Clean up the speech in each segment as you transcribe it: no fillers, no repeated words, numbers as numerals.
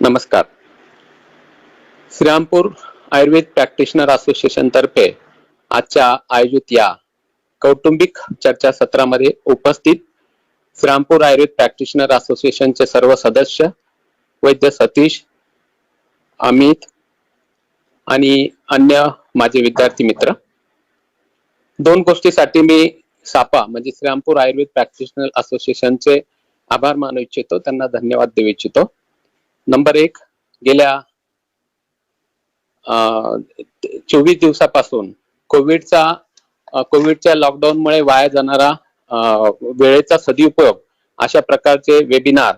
नमस्कार. Shrirampur Ayurveda practitioner association तर्फे आजच्या आयोजित या कौटुंबिक चर्चा सत्रामध्ये उपस्थित श्रीरामपूर आयुर्वेद प्रॅक्टिशनर असोसिएशनचे सर्व सदस्य, वैद्य सतीश, अमित आणि अन्य माझे विद्यार्थी मित्र, दोन गोष्टीसाठी मी सापा म्हणजे श्रीरामपूर आयुर्वेद प्रॅक्टिशनर असोसिएशनचे आभार मानू इच्छितो, त्यांना धन्यवाद देऊ इच्छितो. नंबर एक, गेल्या 24 दिवसापासून कोविडच्या लॉकडाऊनमुळे वाया जाणारा वेळेचा सदुपयोग अशा प्रकारचे वेबिनार,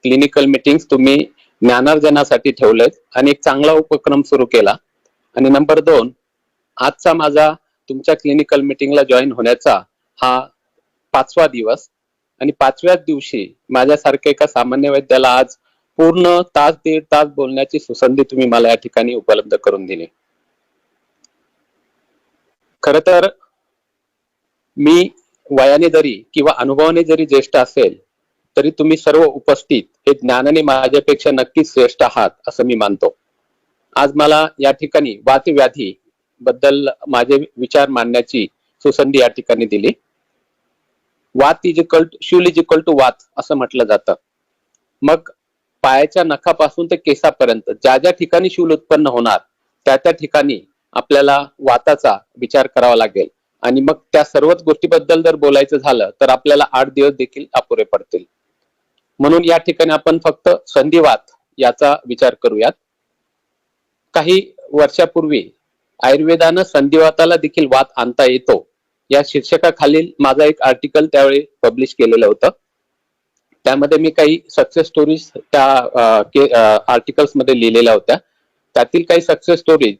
क्लिनिकल मीटिंग्स तुम्ही ज्ञानार्जनासाठी ठेवलेत आणि एक चांगला उपक्रम सुरू केला. आणि नंबर दोन, आजचा माझा तुमच्या क्लिनिकल मीटिंगला जॉईन होण्याचा हा 5वा दिवस आणि 5व्याच दिवशी माझ्यासारख्या एका सामान्य वैद्याला आज पूर्ण तास दीड तास बोलण्याची सुसंधी तुम्ही मला या ठिकाणी उपलब्ध करून दिली. खर तर मी वयाने जरी किंवा अनुभवाने जरी ज्येष्ठ असेल तरी तुम्ही सर्व उपस्थित हे ज्ञानाने माझ्यापेक्षा नक्कीच श्रेष्ठ आहात असं मी मानतो. आज मला या ठिकाणी वातव्याधी बद्दल माझे विचार मांडण्याची सुसंधी या ठिकाणी दिली. वात शूल इज इक्वल टू वात असं म्हटलं जातं. मग पायाच्या नखापासून ते केसापर्यंत ज्या ज्या ठिकाणी शूल उत्पन्न होणार त्या त्या ठिकाणी आपल्याला वाताचा विचार करावा लागेल. आणि मग त्या सर्वच गोष्टीबद्दल जर बोलायचं झालं तर आपल्याला 8 दिवस देखील अपुरे पडतील. म्हणून या ठिकाणी आपण फक्त संधिवात याचा विचार करूयात. काही वर्षापूर्वी आयुर्वेदानं संधिवाताला देखील वात आणता येतो या शीर्षकाखालील माझा एक आर्टिकल त्यावेळी पब्लिश केलेलं होतं. त्यामध्ये मी काही सक्सेस स्टोरीज त्या आर्टिकल्स मध्ये लिहिलेल्या होत्या. त्यातील काही सक्सेस स्टोरीज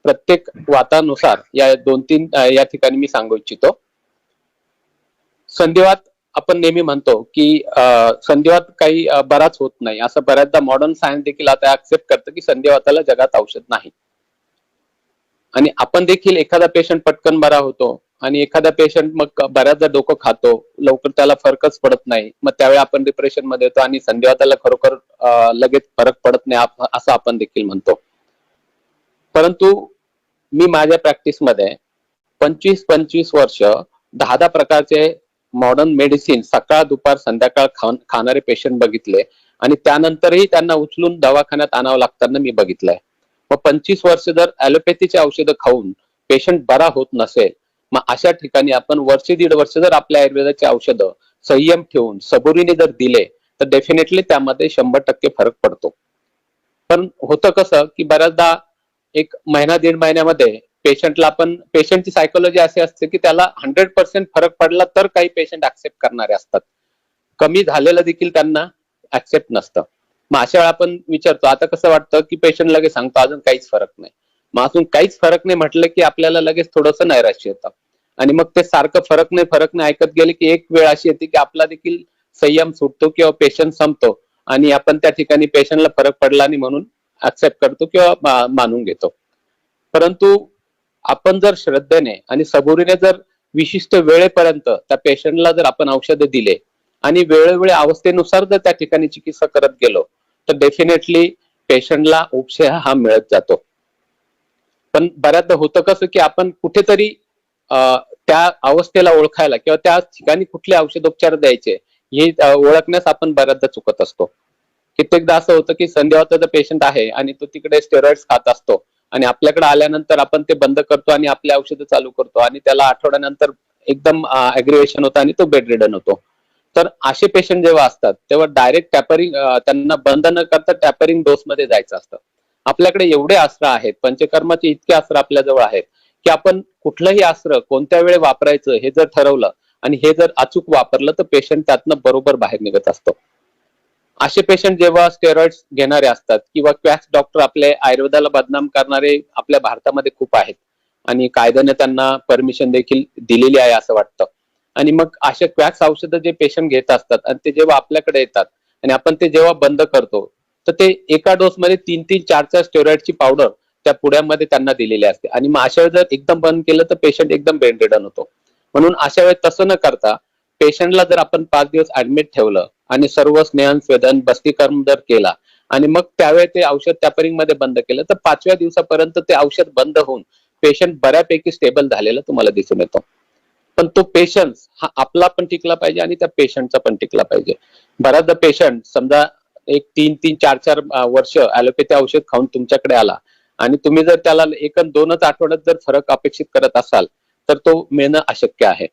प्रत्येक वातानुसार या 2-3 या ठिकाणी मी सांगू इच्छितो. संधिवात आपण नेहमी म्हणतो की संधिवात काही बराच होत नाही, असं बऱ्याचदा मॉडर्न सायन्स देखील आता ऍक्सेप्ट करतं की संधिवाताला जगात औषध नाही. आणि आपण देखील एखादा पेशंट पटकन बरा होतो आणि एखादा पेशंट मग बऱ्याचदा डोकं खातो, लवकर त्याला फरकच पडत नाही, मग त्यावेळी आपण डिप्रेशन मध्ये येतो आणि संधिवाताला खरोखर लगेच फरक पडत नाही असं आपण देखील म्हणतो. परंतु मी माझ्या प्रॅक्टिसमध्ये 25 वर्ष 10 प्रकारचे मॉडर्न मेडिसिन सकाळ दुपार संध्याकाळ खाणारे पेशंट बघितले आणि त्यानंतरही त्यांना उचलून दवाखान्यात आणावं लागताना मी बघितलंय. मग 25 वर्ष जर ॲलोपॅथीची औषधं खाऊन पेशंट बरा होत नसेल, मग अशा ठिकाणी आपण वर्ष दीड वर्ष जर आपल्या आयुर्वेदाची औषधं संयम ठेवून सबुरीने जर दिले तर डेफिनेटली त्यामध्ये 100% फरक पडतो. पण होतं कसं की बऱ्याचदा एक महिना दीड महिन्यामध्ये पेशंटची सायकोलॉजी अशी असते की त्याला 100% फरक पडला तर काही पेशंट ऍक्सेप्ट करणारे असतात, कमी झालेलं देखील त्यांना ऍक्सेप्ट नसतं. मग अशा वेळा आपण विचारतो आता कसं वाटतं की पेशंट लगेच सांगतो अजून काहीच फरक नाही. मग अजून काहीच फरक नाही म्हटलं की आपल्याला लगेच थोडंसं नैराश्य येतं आणि मग ते सारखं फरक नाही ऐकत गेले की एक वेळ अशी येते की आपला देखील संयम सुटतो किंवा पेशंट संपतो आणि आपण त्या ठिकाणी पेशंटला फरक पडला नाही म्हणून ऍक्सेप्ट करतो किंवा मानून घेतो. परंतु आपण जर श्रद्धेने आणि सबुरीने जर विशिष्ट वेळेपर्यंत त्या पेशंटला जर आपण औषधं दिले आणि वेळोवेळी अवस्थेनुसार जर त्या ठिकाणी चिकित्सा करत गेलो तर डेफिनेटली पेशंटला उपशय हा मिळत जातो. पण बऱ्याचदा होतं कसं की आपण कुठेतरी त्या अवस्थेला ओळखायला किंवा त्या ठिकाणी कुठले औषधोपचार द्यायचे हे ओळखण्यास आपण बऱ्याचदा चुकत असतो. कित्येकदा असं होतं की संधिवाताचा पेशंट आहे आणि तो तिकडे स्टेरॉइड्स खात असतो आणि आपल्याकडे आल्यानंतर आपण ते बंद करतो आणि आपली औषधं चालू करतो आणि त्याला आठवड्यानंतर एकदम अग्रिवेशन होतं आणि तो बेड रिडन होतो. तर असे पेशंट जेव्हा असतात तेव्हा डायरेक्ट टॅपरिंग त्यांना बंद न करता टॅपरिंग डोस मध्ये जायचं असतं. आपल्याकडे एवढे अस्त्र आहेत, पंचकर्माचे इतके अस्त्र आपल्याजवळ आहेत की आपण कुठलंही अस्त्र कोणत्या वेळी वापरायचं हे जर ठरवलं आणि हे जर अचूक वापरलं तर पेशंट त्यातनं बरोबर बाहेर निघत असतो. असे पेशंट जेव्हा स्टेरॉइड्स घेणारे असतात किंवा क्वॅक्स डॉक्टर आपले आयुर्वेदाला बदनाम करणारे आपल्या भारतामध्ये खूप आहेत आणि कायद्याने त्यांना परमिशन देखील दिलेली आहे असं वाटतं. आणि मग अशा क्वॅक्स औषधं जे पेशंट घेत असतात आणि ते जेव्हा आपल्याकडे येतात आणि आपण ते जेव्हा बंद करतो तर ते एका डोस मध्ये 3-3, 4-4 स्टेरॉइडची पावडर त्या पुड्यामध्ये त्यांना दिलेली असते आणि मग अशा वेळेस जर एकदम बंद केलं तर पेशंट एकदम बेड रिडन होतो. म्हणून अशा वेळेस तसं न करता पेशंटला जर आपण 5 दिवस ऍडमिट ठेवलं आणि सर्व स्नेहन स्वेदन बस्तीकर्म जर केला आणि मग त्यावेळी ते औषध टॅपरिंग मध्ये बंद केलं, तर 5व्या दिवसापर्यंत ते औषध बंद होऊन पेशंट बऱ्यापैकी स्टेबल झालेला तुम्हाला दिसून येतो. पण तो पेशन्स हा आपला पण टिकला पाहिजे आणि त्या पेशंटचा पण टिकला पाहिजे. बऱ्याचदा पेशंट समजा एक 3-3, 4-4 वर्ष ऍलोपॅथी औषध खाऊन तुमच्याकडे आला आणि तुम्ही जर त्याला 1-2च आठवड्यात जर फरक अपेक्षित करत असाल तर तो मिळणं अशक्य आहे.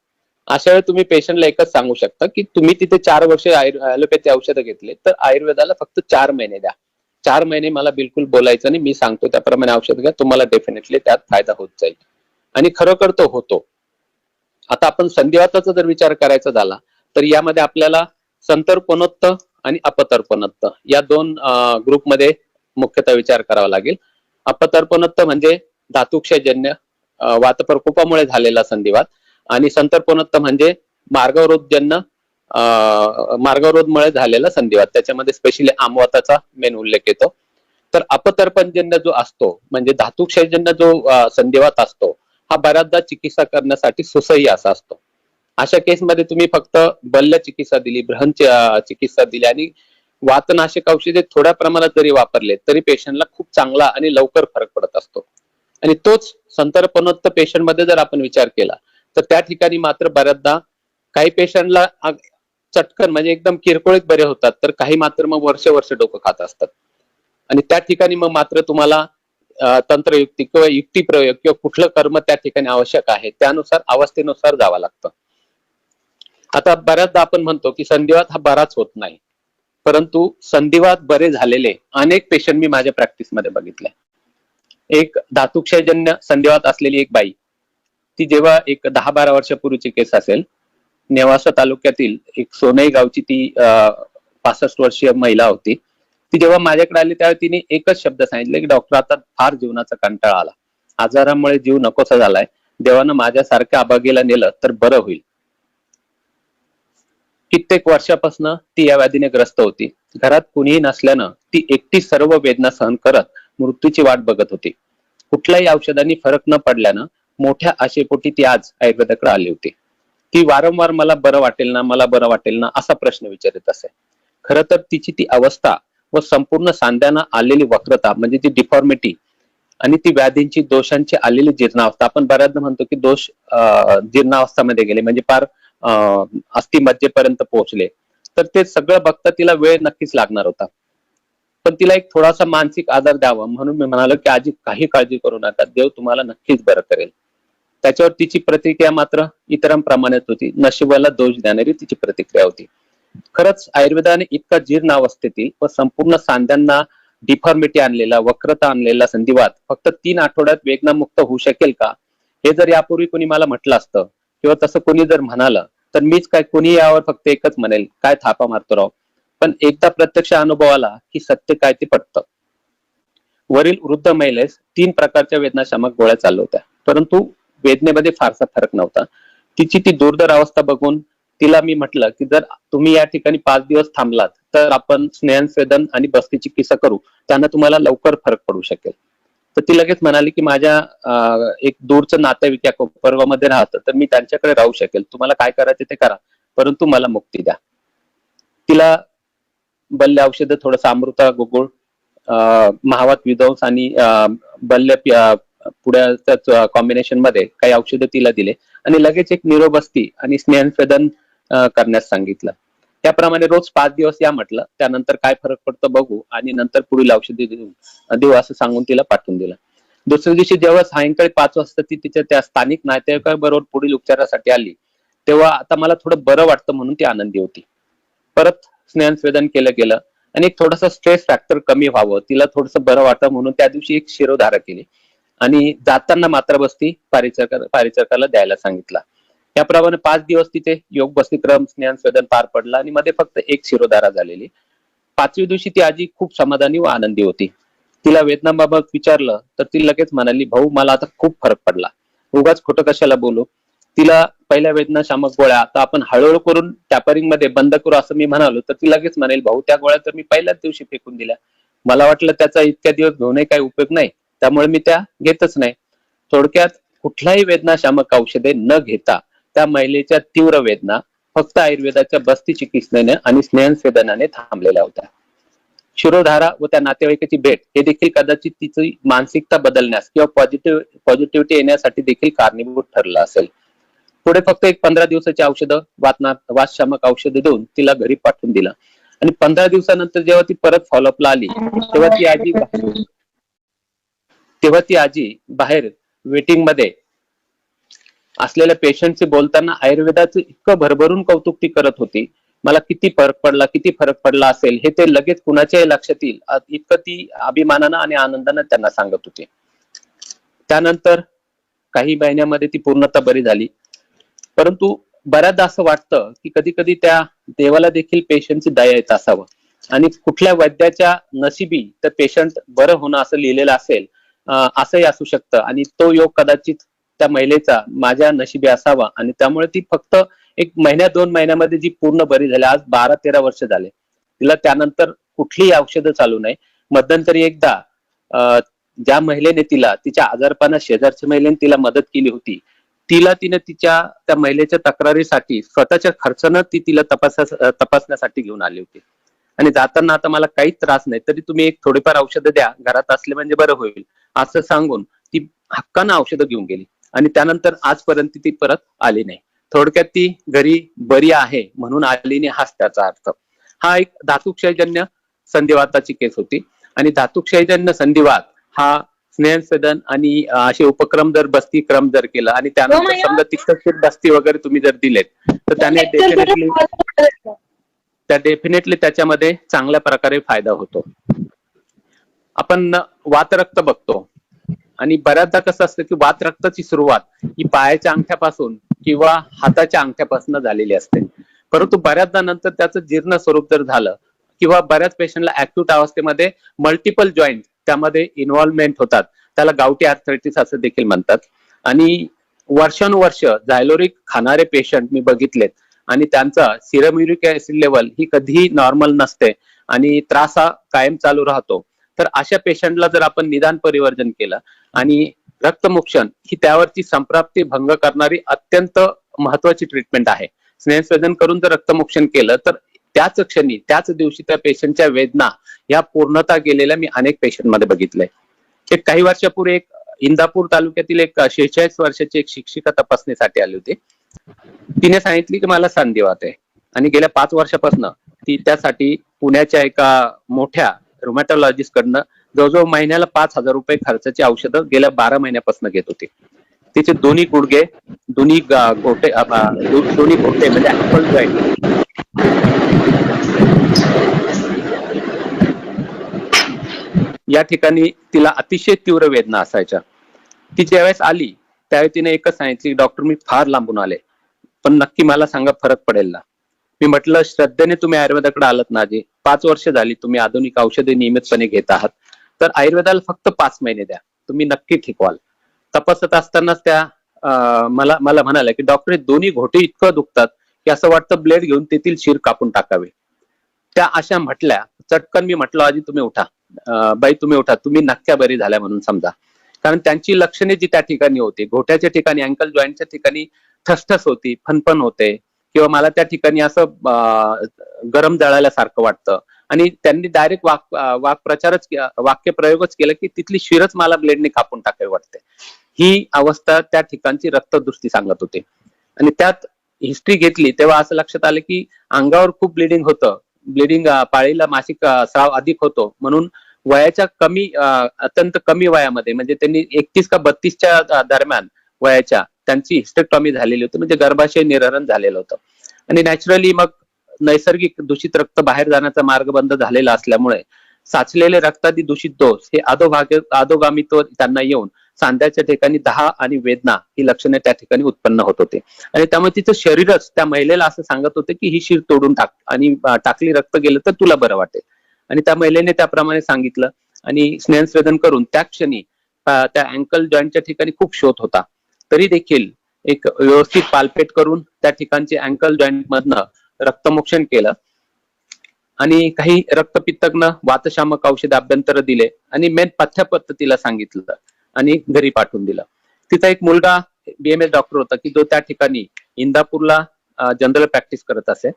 अशा वेळी तुम्ही पेशंटला एकच सांगू शकता की तुम्ही तिथे 4 वर्ष ऍलोपॅथी औषधं घेतले, तर आयुर्वेदाला फक्त 4 महिने द्या. 4 महिने मला बिलकुल बोलायचं नाही, मी सांगतो त्याप्रमाणे औषध घ्या, तुम्हाला डेफिनेटली त्यात फायदा होत जाईल. आणि खरोखर तो होतो. आता आपण संधिवाताचा जर विचार करायचा झाला तर यामध्ये आपल्याला संतर्पणोत्त आणि अपतर्पणोत्त या 2 ग्रुपमध्ये मुख्यतः विचार करावा लागेल. अपतर्पणोत्त म्हणजे धातुक्षयजन्य वातप्रकोपामुळे झालेला संधिवात आणि संतर्पणोत्त म्हणजे मार्गवरोधजन्य मार्गवरोधमुळे झालेला संधिवात. त्याच्यामध्ये स्पेशली आमवाताचा मेन उल्लेख येतो. तर अपतर्पणजन्य जो असतो म्हणजे धातुक्षयजन्य जो संधिवात असतो हा बऱ्याचदा चिकित्सा करण्यासाठी सुसह्य असा असतो. अशा केसमध्ये तुम्ही फक्त बल्य चिकित्सा दिली, बृहन चिकित्सा दिली आणि वातनाशक औषधे थोड्या प्रमाणात जरी वापरले तरी पेशंटला खूप चांगला आणि लवकर फरक पडत असतो. आणि तोच संतर्पणोत्त पेशंट मध्ये जर आपण विचार केला तर त्या ठिकाणी मात्र बऱ्याचदा काही पेशंटला चटकन म्हणजे एकदम किरकोळीत बरे होतात, तर काही मात्र मग वर्ष डोकं खात असतात. आणि त्या ठिकाणी मग मात्र तुम्हाला तंत्रयुक्ती किंवा युक्ती प्रयोग किंवा कुठलं कर्म त्या ठिकाणी आवश्यक आहे त्यानुसार अवस्थेनुसार जावं लागतं. आता बऱ्याचदा आपण म्हणतो की संधिवात हा बराच होत नाही, परंतु संधिवात बरे झालेले अनेक पेशंट मी माझ्या प्रॅक्टिसमध्ये बघितले. एक धातुक्षयजन्य संधिवात असलेली एक बाई, ती जेव्हा एक 10-12 वर्षापूर्वीची केस असेल, नेवासा तालुक्यातील एक सोनई गावची ती 65 वर्षीय महिला होती. ती जेव्हा माझ्याकडे आली त्यावेळी तिने एकच शब्द सांगितले की डॉक्टर आता फार जीवनाचा कंटाळा आला, आजारामुळे जीव नकोसा झालाय, देवानं माझ्यासारख्या अभागीला नेलं तर बरं होईल. कित्येक वर्षापासून ती या व्याधीने ग्रस्त होती. घरात कुणीही नसल्यानं ती एकटी सर्व वेदना सहन करत मृत्यूची वाट बघत होती. कुठल्याही औषधांनी फरक न पडल्यानं मोठ्या आशेपोटी ती आज आयुर्वेदाकडे आली होती. ती वारंवार मला बरं वाटेल ना, मला बरं वाटेल ना असा प्रश्न विचारत असे. खरं तर तिची ती अवस्था व संपूर्ण सांध्यांना आलेली वक्रता म्हणजे ती डिफॉर्मिटी आणि ती व्याधींची दोषांची आलेली जीर्णावस्था, आपण बऱ्याचदा म्हणतो की दोष जीर्णावस्थामध्ये गेले म्हणजे फार अस्थिमज्जेपर्यंत पोहोचले, तर ते सगळं बघता तिला वेळ नक्कीच लागणार होता. पण तिला एक थोडासा मानसिक आधार द्यावा म्हणून मी म्हणालो की आजी काही काळजी करू नका, देव तुम्हाला नक्कीच बरं करेल. त्याच्यावर तिची प्रतिक्रिया मात्र इतरांप्रमाणेच होती, नशिबाला दोष देणारी तिची प्रतिक्रिया होती. खरंच आयुर्वेदाने इतका जीर्ण अवस्थेतील व संपूर्ण सांध्यांना डिफॉर्मिटी आणलेला, वक्रता आणलेला संधिवात फक्त 3 आठवड्यात वेदनामुक्त होऊ शकेल का, हे जर यापूर्वी कोणी मला म्हटलं असतं किंवा तसं कोणी जर म्हणालं तर मीच काय कोणी यावर फक्त एकच म्हणेल, काय थापा मारतो राव. पण एकदा प्रत्यक्ष अनुभव आला की सत्य काय ते पटतं. वरील वृद्ध महिलेस 3 प्रकारच्या वेदनाशामक गोळ्या चालू होत्या, परंतु वेदनेमध्ये फारसा फरक नव्हता. तिची ती दुर्धर अवस्था बघून तिला मी म्हटलं की जर तुम्ही या ठिकाणी 5 दिवस थांबलात तर आपण स्नेहस्वेदन आणि बस्ती चिकित्सा करू, त्यानं तुम्हाला लवकर फरक पडू शकेल. तर ती लगेच म्हणाली की माझ्या एक दूरचं नातेवाईक या कोपरगावमध्ये राहतं, तर मी त्यांच्याकडे राहू शकेल, तुम्हाला काय करायचं ते करा, परंतु मला मुक्ती द्या. तिला बल्य औषधं, थोडंसं अमृता गुगुळ, महावात विध्वंस आणि बल्य पुढ्याच्या कॉम्बिनेशन मध्ये काही औषधं तिला दिले आणि लगेच एक निरोबस्ती आणि स्नेहस्वेदन करण्यास सांगितलं. त्याप्रमाणे रोज 5 दिवस या म्हटलं, त्यानंतर काय फरक पडतो बघू आणि नंतर पुढील औषधी देऊ असं सांगून तिला पाठवून दिलं. दुसऱ्या दिवशी जेव्हा सायंकाळी 5 वाजता ती तिच्या त्या स्थानिक नातेवाईकाबरोबर पुढील उपचारासाठी आली, तेव्हा आता मला थोडं बरं वाटतं म्हणून ती आनंदी होती. परत स्नेहस्वेदन केलं गेलं आणि एक थोडासा स्ट्रेस फॅक्टर कमी व्हावं, तिला थोडंसं बरं वाटतं म्हणून त्या दिवशी एक शिरोधारा केली आणि जाताना मात्र बस्ती पारिचारकाला द्यायला सांगितला. याप्रमाणे 5 दिवस तिथे योग बस्तीक्रम स्नेहस्वेदन पार पडला आणि मध्ये फक्त एक शिरोधारा झालेली. 5व्या दिवशी ती आजी खूप समाधानी व आनंदी होती. तिला वेदनाबाबत विचारलं तर ती लगेच म्हणाली, भाऊ मला आता खूप फरक पडला, उगाच खोटं कशाला बोलू. तिला पहिल्या वेदनाशामक गोळ्या आता आपण हळूहळू करून टॅपरिंग मध्ये बंद करू असं मी म्हणालो तर ती लगेच म्हणेल, भाऊ त्या गोळ्या तर मी पहिल्याच दिवशी फेकून दिल्या, मला वाटलं त्याचा इतक्या दिवस घेऊनही काही उपयोग नाही, त्यामुळे मी त्या घेतच नाही. थोडक्यात कुठलाही वेदनाशामक औषधे न घेता त्या महिलेच्या तीव्र वेदना फक्त आयुर्वेदाच्या बस्ती चिकित्सेने आणि स्नेहस्वेदनाने थांबलेल्या होत्या. शिरोधारा व त्या नातेवाईकाची भेट हे देखील कदाचित तिची मानसिकता बदलण्यास किंवा पॉझिटिव्हिटी येण्यासाठी देखील कारणीभूत ठरलं असेल. पुढे फक्त एक 15 दिवसाची औषधं, वातशामक औषधं देऊन तिला घरी पाठवून दिलं. आणि 15 दिवसानंतर जेव्हा ती परत फॉलोअपला आली तेव्हा ती आजी बाहेर वेटिंग मध्ये असलेल्या पेशंटशी बोलताना आयुर्वेदाचं इतकं भरभरून कौतुक ती करत होती. मला किती फरक पडला असेल हे ते लगेच कुणाच्याही लक्षात येईल इतकं ती अभिमानानं आणि आनंदानं त्यांना सांगत होती. त्यानंतर काही महिन्यामध्ये ती पूर्णतः बरी झाली. परंतु बऱ्याचदा असं वाटतं की कधी कधी त्या देवाला देखील पेशंटची दया येत असावं आणि कुठल्या वैद्याच्या नशिबी तर पेशंट बरं होणं असं लिहिलेलं असेल असंही असू शकतं आणि तो योग कदाचित त्या महिलेचा माझ्या नशिबी असावा आणि त्यामुळे ती फक्त एक महिन्या 2 महिन्यामध्ये जी पूर्ण बरी झाली. आज 12-13 वर्ष झाले तिला. त्यानंतर कुठलीही औषधं चालू नाही. मध्यंतरी एकदा ज्या महिलेने तिच्या आजारपणात शेजारच्या महिलेने तिला मदत केली होती तिने त्या महिलेच्या तक्रारीसाठी स्वतःच्या खर्चानं तिला तपासण्यासाठी घेऊन आली होती. आणि जाताना आता मला काहीच त्रास नाही तरी तुम्ही एक थोडीफार औषधं द्या घरात असले म्हणजे बरं होईल असं सांगून ती हक्कानं औषधं घेऊन गेली आणि त्यानंतर आजपर्यंत ती परत आली नाही. थोडक्यात ती घरी बरी आहे म्हणून आली नाही हाच त्याचा अर्थ. हा एक धातुक्षयजन्य संधिवाताची केस होती आणि धातुक्षयजन्य संधिवात हा स्नेहसदन आणि असे उपक्रम जर बस्ती क्रम जर केला आणि त्यानंतर समजा तिथं बस्ती वगैरे तुम्ही जर दिलेत तर त्याने डेफिनेटली त्याच्यामध्ये चांगल्या प्रकारे फायदा होतो. आपण वातरक्त बघतो आणि बऱ्याचदा कसं असतं की वातरक्ताची सुरुवात ही पायाच्या अंगठ्यापासून किंवा हाताच्या अंगठ्यापासून झालेली असते. परंतु बऱ्याचदा नंतर त्याचं जीर्ण स्वरूप जर झालं किंवा बऱ्याच पेशंटला ऍक्यूट अवस्थेमध्ये मल्टिपल जॉईंट त्यामध्ये इन्व्हॉल्वमेंट होतात त्याला गावठी आर्थरायटिस असं देखील म्हणतात. आणि वर्षानुवर्ष झायलोरिक खाणारे पेशंट मी बघितलेत आणि त्यांचा सिरम युरिक ऍसिड लेवल ही कधीही नॉर्मल नसते आणि त्रास हा कायम चालू राहतो. तर अशा पेशंटला जर आपण निदान परिवर्जन केलं आणि रक्तमुक्षण ही त्यावरची संप्राप्ती भंग करणारी अत्यंत महत्वाची ट्रीटमेंट आहे. स्नेहस्वेदन करून जर रक्तमुक्षण केलं तर त्याच क्षणी त्याच दिवशी त्या पेशंटच्या वेदना या पूर्णता गेलेल्या मी अनेक पेशंट मध्ये बघितलंय. एक काही वर्षापूर्वी एक इंदापूर तालुक्यातील एक 46 वर्षाची एक शिक्षिका तपासणीसाठी आली होती. तिने सांगितली की मला संधिवात आहे आणि गेल्या 5 वर्षापासून ती त्यासाठी पुण्याच्या एका मोठ्या रुमॅटॉलॉजिस्ट कडनं जवळजवळ महिन्याला 5,000 रुपये खर्चाची औषधं गेल्या 12 महिन्यापासून घेत होती. तिचे दोन्ही गुडघे दोन्ही घोटे म्हणजे ऍपल जॉईंट या ठिकाणी तिला अतिशय तीव्र वेदना असायच्या. ती ज्यावेळेस आली त्यावेळी तिने एकच सांगितली डॉक्टर मी फार लांबून आले पण नक्की मला सांगा फरक पडेल ना. मी म्हटलं श्रद्धेने तुम्ही आयुर्वेदाकडे आलात ना आजी 5 वर्ष झाली तुम्ही आधुनिक औषधे नियमितपणे घेत आहात तर आयुर्वेदाला फक्त 5 महिने द्या तुम्ही नक्की ठीक व्हाल. तपासत असतानाच त्या मला म्हणाल्या की डॉक्टर दोन्ही घोटे इतकं दुखतात की असं वाटतं ब्लेड घेऊन तेथील शिर कापून टाकावे. त्या अशा म्हटल्या. चटकन मी म्हटलं आजी तुम्ही उठा बाई तुम्ही उठा तुम्ही नक्क्या बरी झाल्या म्हणून समजा. कारण त्यांची लक्षणे जी त्या ठिकाणी होती घोट्याच्या ठिकाणी अँकल जॉईंटच्या ठिकाणी ठसठस होती फनफन होते किंवा मला त्या ठिकाणी असं गरम जळाल्यासारखं वाटतं आणि त्यांनी डायरेक्ट वाक्य प्रयोगच केलं की तिथली शिरच मला ब्लेडने कापून टाकावी वाटते. ही अवस्था त्या ठिकाणची रक्तदृष्टी सांगत होती. आणि त्यात हिस्ट्री घेतली तेव्हा असं लक्षात आलं की अंगावर खूप ब्लिडिंग पाळीला मासिक स्राव अधिक होतो म्हणून वयाच्या अत्यंत कमी वयामध्ये म्हणजे त्यांनी 31 का 32च्या दरम्यान वयाच्या त्यांची हिस्टेक्टॉमी झालेली होती म्हणजे गर्भाशय निर्हरण झालेलं होतं. आणि नॅचरली मग नैसर्गिक दूषित रक्त बाहेर जाण्याचा मार्ग बंद झालेला असल्यामुळे साचलेले रक्तादी दूषित दोष हे अधोगामित्व त्यांना येऊन सांध्याच्या ठिकाणी दाह आणि वेदना ही लक्षणे त्या ठिकाणी उत्पन्न होत होते. आणि त्यामुळे तिचं शरीरच त्या महिलेला असं सांगत होते की ही शिर तोडून टाक आणि टाकली रक्त गेलं तर तुला बरं वाटेल. आणि त्या महिलेने त्याप्रमाणे सांगितलं आणि स्नेहस्वेदन करून त्या क्षणी त्या अँकल जॉईंटच्या ठिकाणी खूप शोध होता तरी देखील एक व्यवस्थित पालपेट करून त्या ठिकाणचे अँकल जॉईंट मधनं रक्तमोक्षण केलं आणि काही रक्तपित्तज्ञ वातशामक औषध अभ्यंतर दिले आणि मेन पथ्य पद्धतीला सांगितलं आणि घरी पाठवून दिलं. तिचा एक मुलगा BMS डॉक्टर होता की जो त्या ठिकाणी इंदापूरला जनरल प्रॅक्टिस करत असे.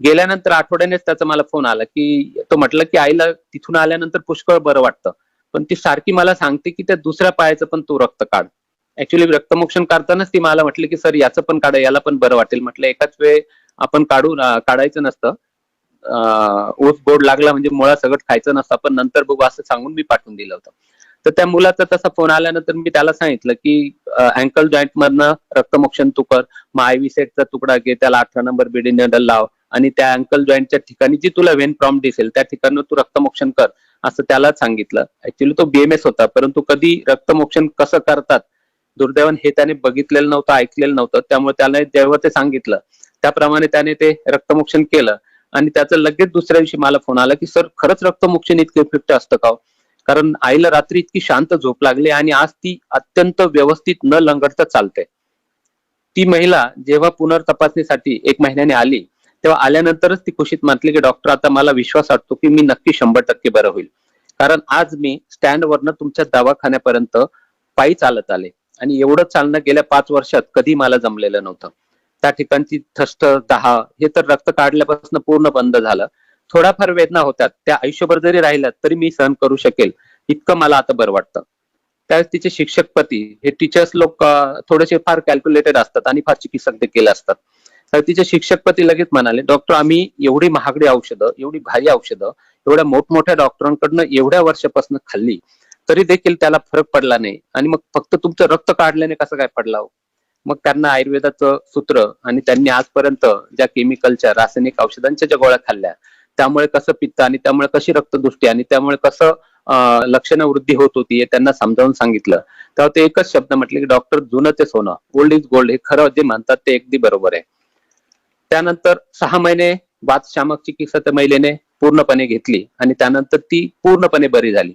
गेल्यानंतर आठवड्यानेच त्याचा मला फोन आला, की तो म्हटलं की आईला तिथून आल्यानंतर पुष्कळ बरं वाटतं, पण ती सारखी मला सांगते की त्या दुसऱ्या पायाचं पण तू रक्त काढ. ऍक्च्युली रक्तमोक्षण करतानाच ती मला म्हटली की सर याचं पण काढा, याला पण बरं वाटेल. म्हटलं एकाच वेळ आपण काढायचं नसतं. ऊस गोड लागला म्हणजे मुळा सगळं खायचं नसतं, आपण नंतर बघू असं सांगून मी पाठवून दिलं होतं. तर त्या मुलाचा तसा फोन आल्यानंतर मी त्याला सांगितलं की अँकल जॉईंट मधनं रक्तमोक्षण तू कर, मग आयव्ही सेटचा तुकडा घे, त्याला 18 नंबर बीडी नेडल लाव आणि त्या अँकल जॉईंटच्या ठिकाणी जी तुला वेन प्रॉम्प्ट दिसेल त्या ठिकाणी तू रक्तमोक्षण कर, असं त्याला सांगितलं. ऍक्च्युली तो बीएमएस होता, परंतु कधी रक्तमोक्षण कसं करतात दुर्दैवाने हे त्याने बघितलेलं नव्हतं, ऐकलेलं नव्हतं. त्यामुळे त्याला जेव्हा ते सांगितलं त्याप्रमाणे त्याने ते रक्तमोक्षण केलं आणि त्याचं लगेच दुसऱ्या दिवशी मला फोन आला की सर खरंच रक्तमोक्षण इतकं इफेक्ट असतं का? कारण आईला रात्री इतकी शांत झोप लागली आणि आज ती अत्यंत व्यवस्थित न लंगडता चालते. ती महिला जेव्हा पुनर्तपासणीसाठी 1 महिन्याने आली, तेव्हा आल्यानंतरच ती खुशीत म्हटली की डॉक्टर आता मला विश्वास वाटतो की मी नक्की 100% बरं होईल. कारण आज मी स्टँडवरनं तुमच्या दवाखान्यापर्यंत पायी चालत आले आणि एवढं चालणं गेल्या 5 वर्षात कधी मला जमलेलं नव्हतं. त्या ठिकाणची थस्ट, दाह हे तर रक्त काढल्यापासून पूर्ण बंद झालं. थोड्याफार वेदना होत्या, त्या आयुष्यभर जरी राहिल्या तरी मी सहन करू शकेल, इतकं मला आता बरं वाटतं. त्यावेळेस तिचे शिक्षक पती हे टीचर्स लोक थोडेसे फार कॅल्क्युलेटेड असतात आणि फार चिकित्सक देखील असतात. तर तिचे शिक्षक पती लगेच म्हणाले, डॉक्टर आम्ही एवढी महागडी औषधं, एवढी भारी औषधं एवढ्या मोठमोठ्या डॉक्टरांकडनं एवढ्या वर्षापासून खाल्ली तरी देखील त्याला फरक पडला नाही आणि मग फक्त तुमचं रक्त काढल्याने कसं काय पडला हो? मग त्यांना आयुर्वेदाचं सूत्र आणि त्यांनी आजपर्यंत ज्या केमिकलच्या रासायनिक औषधांच्या ज्या गोळ्या खाल्ल्या त्यामुळे कसं पित्त आणि त्यामुळे कशी रक्तदृष्टी आणि त्यामुळे कसं लक्षणं वृद्धी होत होती हे त्यांना समजावून सांगितलं. तेव्हा ते एकच शब्द म्हटले की डॉक्टर जुनं ते सोनं, ओल्ड इज गोल्ड, हे खरं जे म्हणतात ते अगदी बरोबर आहे. त्यानंतर 6 महिने वातशामक चिकित्सा त्या महिलेने पूर्णपणे घेतली आणि त्यानंतर ती पूर्णपणे बरी झाली.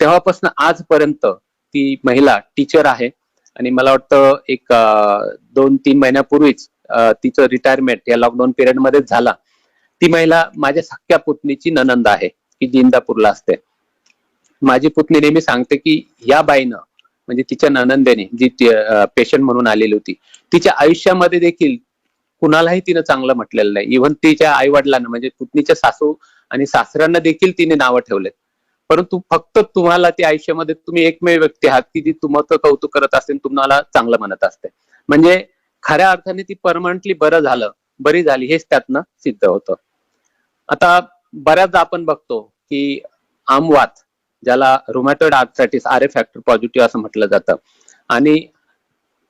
तेव्हापासून आजपर्यंत ती महिला टीचर आहे आणि मला वाटतं एक 2-3 महिन्यापूर्वीच तिचं रिटायरमेंट या लॉकडाऊन पिरियड मध्येच झाला. ती महिला माझ्या सख्या पुतणीची नणंद आहे, की जी इंदापूरला असते. माझी पुतणी नेहमी सांगते की या बाईनं म्हणजे तिच्या नणंदेने जी पेशंट म्हणून आलेली होती, तिच्या आयुष्यामध्ये देखील कुणालाही तिनं चांगलं म्हटलेलं नाही. इव्हन तिच्या आई वडिलांना म्हणजे पुतणीच्या सासू आणि सासऱ्यांना देखील तिने नावं ठेवलेत. परंतु फक्त तुम्हाला ती आयुष्यामध्ये तुम्ही एकमेव व्यक्ती आहात की जी तुमचं कौतुक करत असेल, तुम्हाला चांगलं म्हणत असते. म्हणजे खऱ्या अर्थाने ती परमनंटली बरी झाली हेच त्यातनं सिद्ध होतं. आता बऱ्याचदा आपण बघतो की आमवात, ज्याला rheumatoid arthritis R A factor positive असं म्हटलं जातं आणि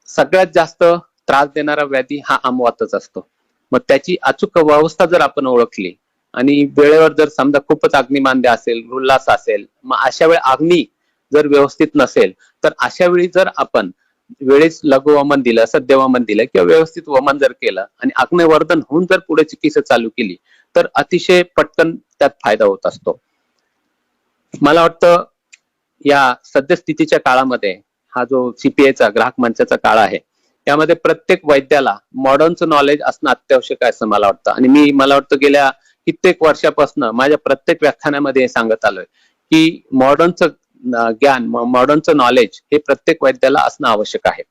सगळ्यात जास्त त्रास देणारा व्याधी हा आमवातच असतो. मग त्याची अचूक अवस्था जर आपण ओळखली आणि वेळेवर जर समजा खूपच अग्निमांद्य असेल, उल्हास असेल, मग अशा वेळी अग्नी जर व्यवस्थित नसेल तर अशा वेळी जर आपण वेळेस लघु वमन दिलं, सद्य वमन दिलं किंवा व्यवस्थित वमन जर केलं आणि अग्निवर्धन होऊन जर पुढे चिकित्सा चालू केली तर अतिशय पटकन त्यात फायदा होत असतो. मला वाटतं या सद्यस्थितीच्या काळामध्ये हा जो सीपीआयचा ग्राहक मंचाचा काळ आहे त्यामध्ये प्रत्येक वैद्याला मॉडर्नचं नॉलेज असणं अत्यावश्यक आहे असं मला वाटतं. आणि मला वाटतं गेल्या कित्येक वर्षापासून माझ्या प्रत्येक व्याख्यानामध्ये हे सांगत आलोय की मॉडर्नचं ज्ञान, मॉडर्नचं नॉलेज हे प्रत्येक वैद्याला असणं आवश्यक आहे.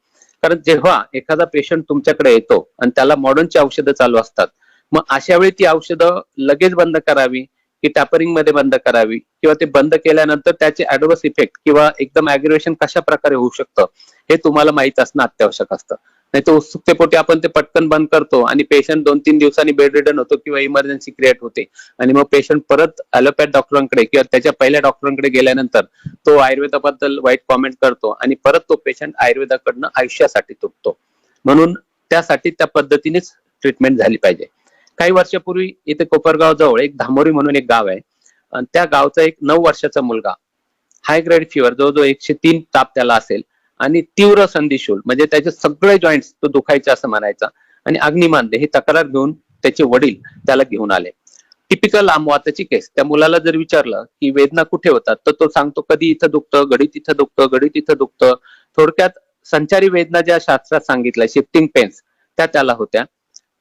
कारण जेव्हा एखादा पेशंट तुमच्याकडे येतो आणि त्याला मॉडर्नची औषधं चालू असतात, मग अशा वेळी ती औषधं लगेच बंद करावी की टॅपरिंग मध्ये बंद करावी किंवा ते बंद केल्यानंतर त्याचे ऍडव्हर्स इफेक्ट किंवा एकदम अॅग्रेवेशन कशा प्रकारे होऊ शकतं हे तुम्हाला माहित असणं अत्यावश्यक असतं. नाही तर उत्सुकतेपोटी आपण ते पटकन बंद करतो आणि पेशंट 2-3 दिवसांनी बेड रिडन होतो किंवा इमर्जन्सी क्रिएट होते आणि मग पेशंट परत ॲलोपॅथ डॉक्टरांकडे किंवा त्याच्या पहिल्या डॉक्टरांकडे गेल्यानंतर तो आयुर्वेदाबद्दल वाईट कॉमेंट करतो आणि परत तो पेशंट आयुर्वेदाकडनं आयुष्यासाठी तुटतो. म्हणून त्यासाठी त्या पद्धतीनेच ट्रीटमेंट झाली पाहिजे. काही वर्षापूर्वी इथे कोपरगाव जवळ एक धामोरी म्हणून एक गाव आहे आणि त्या गावचा एक 9 वर्षाचा मुलगा हाय ग्रेड फिवर, जवळजवळ 103 ताप त्याला असेल आणि तीव्र संधिशूल म्हणजे त्याचे सगळे जॉईंट्स तो दुखायचे असं म्हणायचा आणि अग्निमांद्य ही तक्रार घेऊन त्याचे वडील त्याला घेऊन आले. टिपिकल आमवाताची केस. त्या मुलाला जर विचारलं की वेदना कुठे होतात तर तो सांगतो कधी इथं दुखतं, घडी तिथं दुखतं, घडी तिथं दुखतं. थोडक्यात संचारी वेदना ज्या शास्त्रात सांगितल्या, शिफ्टिंग पेन्स, त्या त्याला होत्या.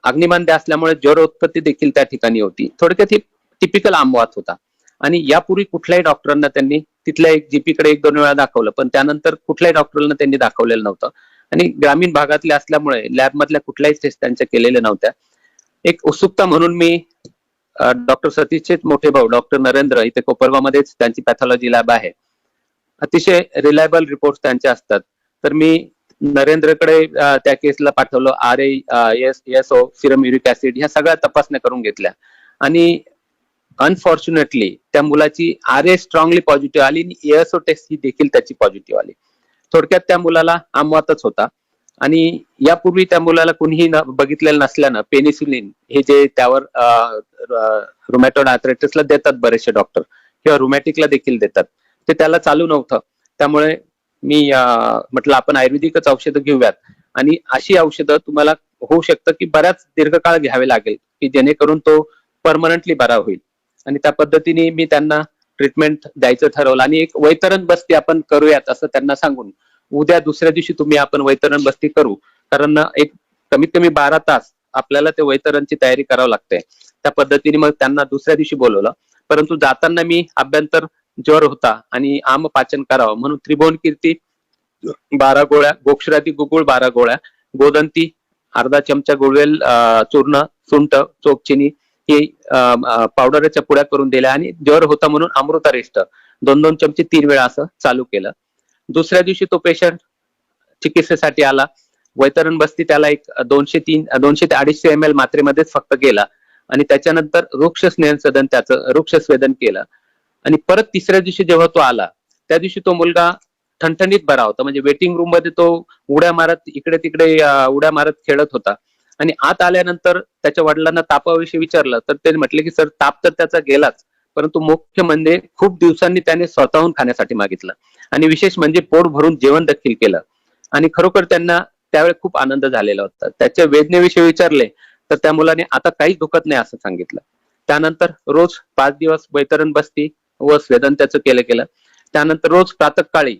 अग्निमांद्य असल्यामुळे ज्वरोत्पत्ती देखील त्या ठिकाणी होती. थोडक्यात ही टिपिकल आमवात होता आणि यापूर्वी कुठल्याही डॉक्टरांना त्यांनी तिथल्या एक जीपीकडे 1-2 वेळा दाखवलं, पण त्यानंतर कुठल्याही डॉक्टरांना त्यांनी दाखवलेलं नव्हतं आणि ग्रामीण भागातले असल्यामुळे लॅब मधल्या कुठल्याही टेस्ट त्यांच्या केलेल्या नव्हत्या. एक उत्सुकता म्हणून मी डॉक्टर सतीशचे मोठे भाऊ डॉक्टर नरेंद्र इथे कोपरगावमध्येच त्यांची पॅथॉलॉजी लॅब आहे. अतिशय रिलायबल रिपोर्ट त्यांचे असतात. तर मी नरेंद्रकडे त्या केसला पाठवलं. RA-SO सिरम युरिक ऍसिड ह्या सगळ्या तपासण्या करून घेतल्या आणि अनफॉर्च्युनेटली त्या मुलाची RA स्ट्रॉंगली पॉझिटिव्ह आली आणि ASO टेस्ट ही देखील त्याची पॉझिटिव्ह आली. थोडक्यात त्या मुलाला आमवातच होता आणि यापूर्वी त्या मुलाला कुणीही बघितलेलं नसल्यानं पेनिसिलिन हे जे त्यावर रुमॅटॉइड आर्थरायटिसला देतात बरेचसे डॉक्टर किंवा रुमॅटिकला देखील देतात, ते त्याला चालू नव्हतं. त्यामुळे मी म्हटलं आपण आयुर्वेदिकच औषधं घेऊयात आणि अशी औषधं तुम्हाला होऊ शकतं की बऱ्याच दीर्घकाळ घ्यावे लागेल की जेणेकरून तो परमनंटली बरा होईल. आणि त्या पद्धतीने मी त्यांना ट्रीटमेंट द्यायचं ठरवलं आणि एक वैतरण बस्ती आपण करूयात असं त्यांना सांगून उद्या दुसऱ्या दिवशी तुम्ही आपण वैतरण बस्ती करू, कारण एक कमीत कमी 12 तास आपल्याला ते वैतरणची तयारी करावी लागते. त्या पद्धतीने मग त्यांना दुसऱ्या दिवशी बोलवलं. परंतु जाताना मी अभ्यंतर ज्वर होता आणि आम पाचन करावं म्हणून त्रिभुवन कीर्ती 12 गोळ्या, गोक्षराती गुगुळ 12 गोळ्या, गोदंती अर्धा चमचा गुळवेल चूर्ण, सुंठ, चोपचिनी ही पावडरच्या पुड्या करून दिल्या आणि ज्वर होता म्हणून अमृतारिष्ट 2-2 चमचे 3 वेळा असं चालू केलं. दुसऱ्या दिवशी तो पेशंट चिकित्सेसाठी आला. वैतरण बस्ती त्याला एक 200 ते 250 ml मात्रेमध्येच फक्त गेला आणि त्याच्यानंतर वृक्ष स्नेहसदन त्याचं वृक्ष स्वेदन केलं आणि परत तिसऱ्या दिवशी जेव्हा तो आला त्या दिवशी तो मुलगा ठणठणीत बरा होता. म्हणजे वेटिंग रूम मध्ये तो उड्या मारत इकडे तिकडे उड्या मारत खेळत होता आणि आत आल्यानंतर त्याच्या वडिलांना तापाविषयी विचारलं तर ते म्हटले की सर ताप तर त्याचा गेलाच, परंतु मुख्य म्हणजे खूप दिवसांनी त्याने स्वतःहून खाण्यासाठी मागितलं आणि विशेष म्हणजे पोट भरून जेवण देखील केलं आणि खरोखर त्यांना त्यावेळी खूप आनंद झालेला होता. त्याच्या वेदनेविषयी विचारले तर त्या मुलाने आता काहीच दुखत नाही असं सांगितलं. त्यानंतर रोज 5 दिवस वैतरण बस्ती व स्वेदन त्याचं केलं. त्यानंतर रोज प्रातःकाळी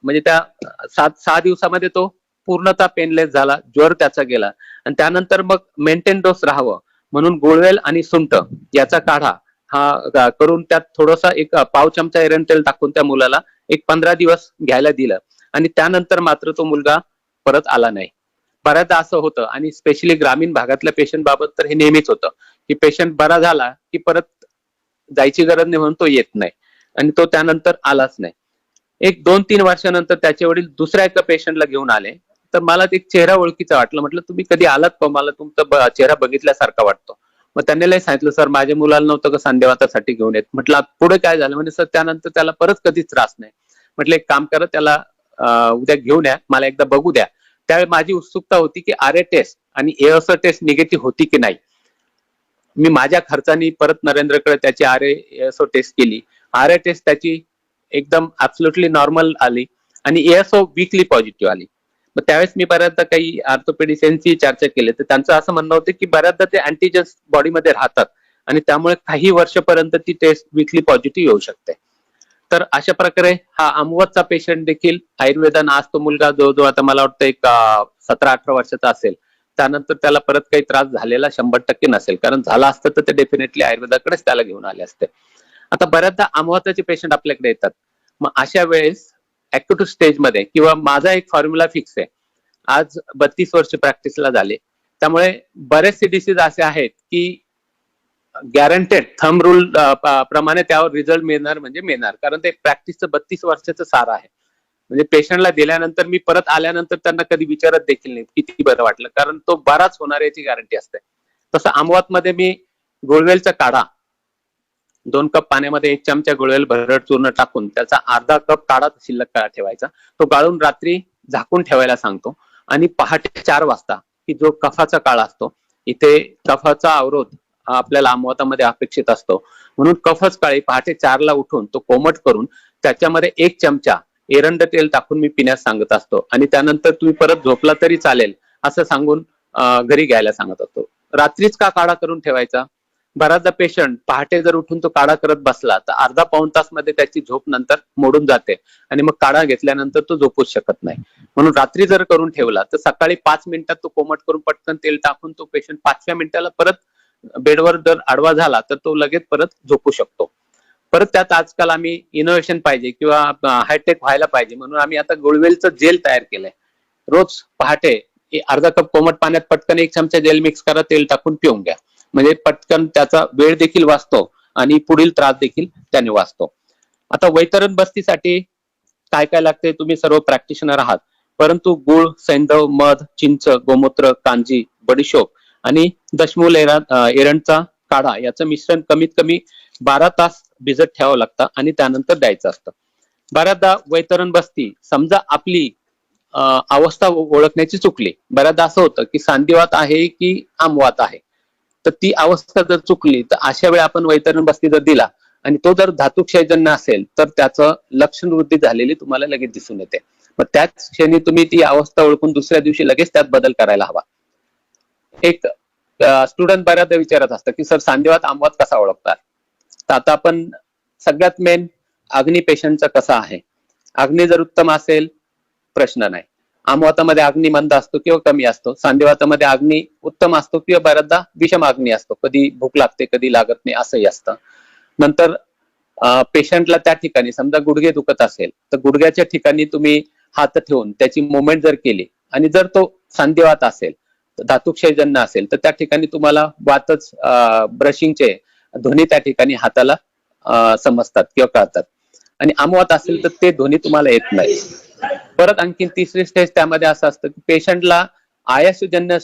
म्हणजे त्या 6 दिवसामध्ये तो पूर्णतः पेनलेस झाला, ज्वर त्याचा गेला आणि त्यानंतर मग मेंटेन डोस राहावं म्हणून गुळवेल आणि सुंठ याचा काढा हा करून त्यात थोडासा एक पाव चमचा एरंड तेल टाकून त्या मुलाला एक 15 दिवस घ्यायला दिलं आणि त्यानंतर मात्र तो मुलगा परत आला नाही. बऱ्याचदा असं होतं आणि स्पेशली ग्रामीण भागातल्या पेशंट बाबत तर हे नेहमीच होतं की पेशंट बरा झाला की परत जायची गरज नाही म्हणून तो येत नाही आणि तो त्यानंतर आलाच नाही. एक 2-3 वर्षानंतर त्याचे वडील दुसऱ्या एका पेशंटला घेऊन आले तर मला एक चेहरा ओळखीचा वाटला. म्हटलं तुम्ही कधी आलात का, मला तुमचा चेहरा बघितल्यासारखा वाटतो. मग त्यांनी लय सांगितलं सर माझ्या मुलाला नव्हतं का सांधेवातासाठी घेऊन येत. म्हटलं पुढे काय झालं, म्हणजे सर त्यानंतर त्याला परत कधीच त्रास नाही. म्हटलं एक काम करा त्याला उद्या घेऊन या, मला एकदा बघू द्या. त्यावेळी माझी उत्सुकता होती की RA टेस्ट आणि ASO टेस्ट निगेटिव्ह होती की नाही. मी माझ्या खर्चानी परत नरेंद्रकडे त्याची RA-ASO टेस्ट केली. RA टेस्ट त्याची एकदम ऍब्सोल्युटली नॉर्मल आली आणि ASO वीकली पॉझिटिव्ह आली. मग त्यावेळेस मी बऱ्याचदा काही ऑर्थोपेडिशियनची चर्चा केली तर त्यांचं असं म्हणणं होतं की बऱ्याचदा ते अँटीजन्स बॉडीमध्ये राहतात आणि त्यामुळे काही वर्षपर्यंत ती टेस्ट वीकली पॉझिटिव्ह येऊ शकते. तर अशा प्रकारे हा अमवतचा पेशंट देखील आयुर्वेदानं, आज तो मुलगा जवळजवळ आता मला वाटतं एक 17-18 वर्षाचा असेल, त्यानंतर त्याला परत काही त्रास झालेला 100% नसेल, कारण झाला असतं तर ते डेफिनेटली आयुर्वेदाकडेच त्याला घेऊन आले असते. आता बऱ्याचदा अमवताचे पेशंट आपल्याकडे येतात. मग अशा वेळेस ऍक्यूट स्टेजमध्ये किंवा माझा एक फॉर्म्युला फिक्स आहे. आज 32 वर्ष प्रॅक्टिसला झाले, त्यामुळे बरेचसे डिसीज असे आहेत की गॅरंटेड थंब रूल प्रमाणे त्यावर रिझल्ट मिळणार म्हणजे मिळणार, कारण ते प्रॅक्टिसचं 32 वर्षाचं सार आहे. म्हणजे पेशंटला दिल्यानंतर मी परत आल्यानंतर त्यांना कधी विचारत देखील नाही किती बरं वाटलं, कारण तो बराच होणार याची गॅरंटी असते. तसं अमवात मध्ये मी गुळवेलचा काढा 2 कप पाण्यामध्ये 1 चमचा गुळवेल भरड चूर्ण टाकून त्याचा अर्धा कप काढा शिल्लक काळा ठेवायचा, तो गाळून रात्री झाकून ठेवायला सांगतो आणि पहाटे 4 वाजता की जो कफाचा काळा असतो, इथे कफाचा अवरोध आपल्याला अमवातामध्ये अपेक्षित असतो, म्हणून कफच काळी पहाटे 4ला उठून तो कोमट करून त्याच्यामध्ये 1 चमचा एरंड तेल टाकून मी पिण्यास सांगत असतो आणि त्यानंतर तुम्ही परत झोपला तरी चालेल असं सांगून घरी घ्यायला सांगत असतो. रात्रीच का काढा करून ठेवायचा, बराचदा पेशंट पहाटे जर उठून तो काढा करत बसला तर अर्धा पाऊण तास मध्ये त्याची झोप नंतर मोडून जाते आणि मग काढा घेतल्यानंतर तो झोपूच शकत नाही. म्हणून रात्री जर करून ठेवला तर सकाळी 5 मिनिटात तो कोमट करून पटकन तेल टाकून तो पेशंट 5व्या मिनिटाला परत बेडवर जर आडवा झाला तर तो लगेच परत झोपू शकतो. परत त्यात आजकाल आम्ही इनोव्हेशन पाहिजे किंवा हायटेक व्हायला पाहिजे म्हणून आम्ही आता गुळवेलचं जेल तयार केलंय. रोज पहाटे अर्धा कप कोमट पाण्यात पटकन 1 चमचा जेल मिक्स करा, तेल टाकून पिऊन घ्या. म्हणजे पटकन त्याचा वेळ देखील वाचतो आणि पुढील त्रास देखील त्याने वाचतो. आता वैतरण बस्तीसाठी काय काय लागते, तुम्ही सर्व प्रॅक्टिशनर आहात, परंतु गुळ, सैंधव, मध, चिंच, गोमूत्र, कांजी, बडीशोप आणि दशमूल एरंडचा काढा याचं मिश्रण कमीत कमी 12 तास भिजत ठेवावं लागतं आणि त्यानंतर द्यायचं असतं. बऱ्याचदा वैतरण बस्ती समजा आपली अवस्था ओळखण्याची चुकली. बऱ्याचदा असं होतं की सांधिवात आहे की आमवात आहे, तर ती अवस्था जर चुकली तर अशा वेळी आपण वैतरण बस्ती जर दिला आणि तो जर धातुक्षयजन्य असेल तर त्याचं लक्षण वृद्धी झालेली तुम्हाला लगेच दिसून येते. मग त्याच क्षणी तुम्ही ती अवस्था ओळखून दुसऱ्या दिवशी लगेच त्यात बदल करायला हवा. एक स्टुडंट बऱ्याचदा विचारत असतं की सर सांधिवात आमवात कसा ओळखतात. तर आता आपण सगळ्यात मेन अग्नी पेशंटचा कसा आहे. अग्नी जर उत्तम असेल प्रश्न नाही. आमवातामध्ये अग्नी मंद असतो किंवा कमी असतो, सांधिवातामध्ये अग्नी उत्तम असतो किंवा बऱ्याचदा विषम अग्नी असतो, कधी भूक लागते कधी लागत नाही असंही असतं. नंतर पेशंटला त्या ठिकाणी समजा गुडघे दुखत असेल तर गुडघ्याच्या ठिकाणी तुम्ही हात ठेवून त्याची मुवमेंट जर केली आणि जर तो सांधिवात असेल, धातुक्षयजन्य असेल तर त्या ठिकाणी तुम्हाला वातच ब्रशिंगचे ध्वनी त्या ठिकाणी हाताला समजतात किंवा कळतात. आणि आमवात असेल तर ते ध्वनी तुम्हाला येत नाही. परत आणखी तिसरी स्टेज त्यामध्ये असं असतं की पेशंटला आयासजन्य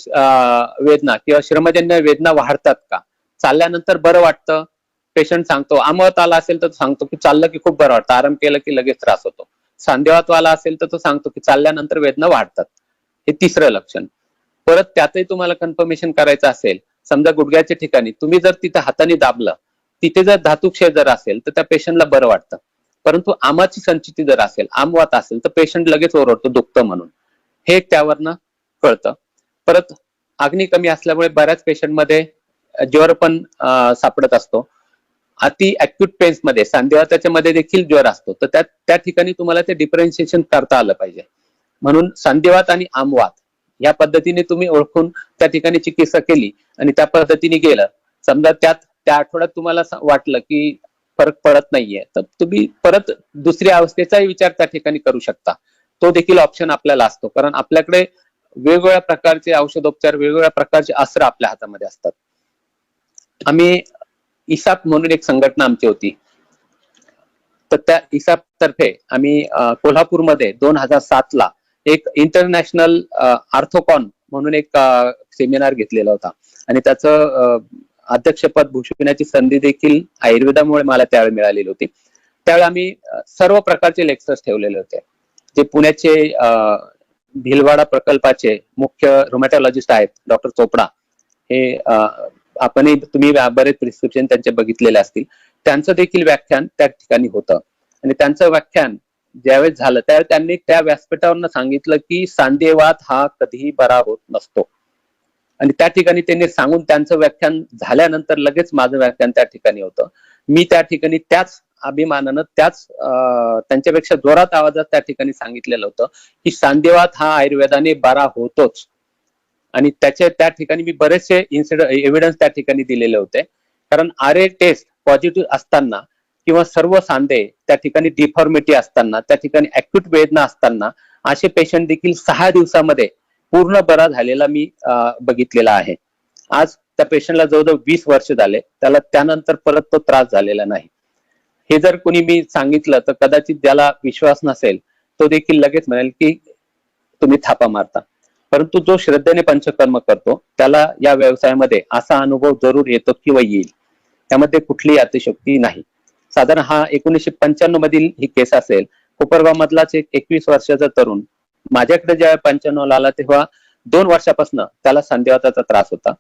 वेदना किंवा श्रमजन्य वेदना वाढतात का, चालल्यानंतर बरं वाटतं, पेशंट सांगतो. आमवात आला असेल तर सांगतो की चाललं की खूप बरं वाटतं, आराम केलं की लगेच त्रास होतो. सांधिवात वाला असेल तर तो सांगतो की चालल्यानंतर वेदना वाढतात. हे तिसरं लक्षण. परत त्यातही तुम्हाला कन्फर्मेशन करायचं असेल, समजा गुडघ्याच्या ठिकाणी तुम्ही जर तिथे हाताने दाबलं, तिथे जर धातुक्षय जर असेल तर त्या पेशंटला बरं वाटतं. परंतु आमाची संचिती जर असेल, आमवात असेल तर पेशंट लगेच ओरडतो दुखतं म्हणून. हे त्यावरनं कळतं. परत अग्नी कमी असल्यामुळे बऱ्याच पेशंटमध्ये ज्वर पण सापडत असतो. अति अक्यूट पेन्स मध्ये सांधिवाताच्या मध्ये देखील ज्वर असतो, तर त्या ठिकाणी तुम्हाला ते डिफरन्शिएशन करता आलं पाहिजे. म्हणून सांधिवात आणि आमवात या पद्धतीने तुम्ही ओळखून त्या ठिकाणी चिकित्सा केली आणि त्या पद्धतीने गेलं, समजा त्या आठवड्यात तुम्हाला वाटलं की फरक पडत नाहीये, तर तुम्ही परत दुसऱ्या अवस्थेचाही विचार त्या ठिकाणी करू शकता. तो देखील ऑप्शन आपल्याला असतो, कारण आपल्याकडे वेगवेगळ्या प्रकारचे औषधोपचार, वेगवेगळ्या प्रकारचे अस्त्र आपल्या हातामध्ये असतात. आम्ही इसाप म्हणून एक संघटना आमची होती, तर त्या इसाप तर्फे आम्ही कोल्हापूरमध्ये 2007 ला एक इंटरनॅशनल आर्थोकॉन म्हणून एक सेमिनार घेतलेला होता आणि त्याचं अध्यक्षपद भूषवण्याची संधी देखील आयुर्वेदामुळे मला त्यावेळी मिळालेली होती. त्यावेळी आम्ही सर्व प्रकारचे लेक्चर्स ठेवलेले होते. जे पुण्याचे भिलवाडा प्रकल्पाचे मुख्य रुमॅटॉलॉजिस्ट आहेत डॉक्टर चोपडा, हे आपणही तुम्ही बरेच प्रिस्क्रिप्शन त्यांचे बघितलेले असतील, त्यांचं देखील व्याख्यान त्या ठिकाणी होतं. आणि त्यांचं व्याख्यान ज्यावेळेस झालं त्यावेळी त्यांनी त्या व्यासपीठावरनं सांगितलं की सांधिवात हा कधीही बरा होत नसतो. आणि त्या ठिकाणी त्यांनी सांगून त्यांचं व्याख्यान झाल्यानंतर लगेच माझं व्याख्यान त्या ठिकाणी होतं. मी त्या ठिकाणी त्याच अभिमानानं त्यांच्यापेक्षा जोरात आवाजात त्या ठिकाणी सांगितलेलं होतं की सांधिवात हा आयुर्वेदाने बरा होतोच. आणि त्या ठिकाणी मी बरेचसे एव्हिडन्स त्या ठिकाणी दिलेले होते. कारण RA टेस्ट पॉझिटिव्ह असताना किंवा सर्व सांधे त्या ठिकाणी डिफॉर्मिटी असताना, त्या ठिकाणी अक्यूट वेदना असताना असे पेशंट देखील 6 दिवसामध्ये पूर्ण बरा झालेला मी बघितलेला आहे. आज त्या पेशंटला जवळजवळ 20 वर्ष झाले, त्याला त्यानंतर परत तो त्रास झालेला नाही. हे जर कोणी मी सांगितलं तर कदाचित ज्याला विश्वास नसेल तो देखील लगेच म्हणेल की तुम्ही थापा मारता. परंतु जो श्रद्धेने पंचकर्म करतो त्याला या व्यवसायामध्ये असा अनुभव जरूर येतो किंवा येईल, त्यामध्ये कुठलीही अतिशयोक्ती नाही. साधारण हा 1995 मधील ही केस असेल. कोपरगाव मधलाच एक 21 वर्षाचा तरुण माझ्याकडे ज्या 95 आला तेव्हा 2 वर्षापासून त्याला सांधिवाताचा त्रास होता.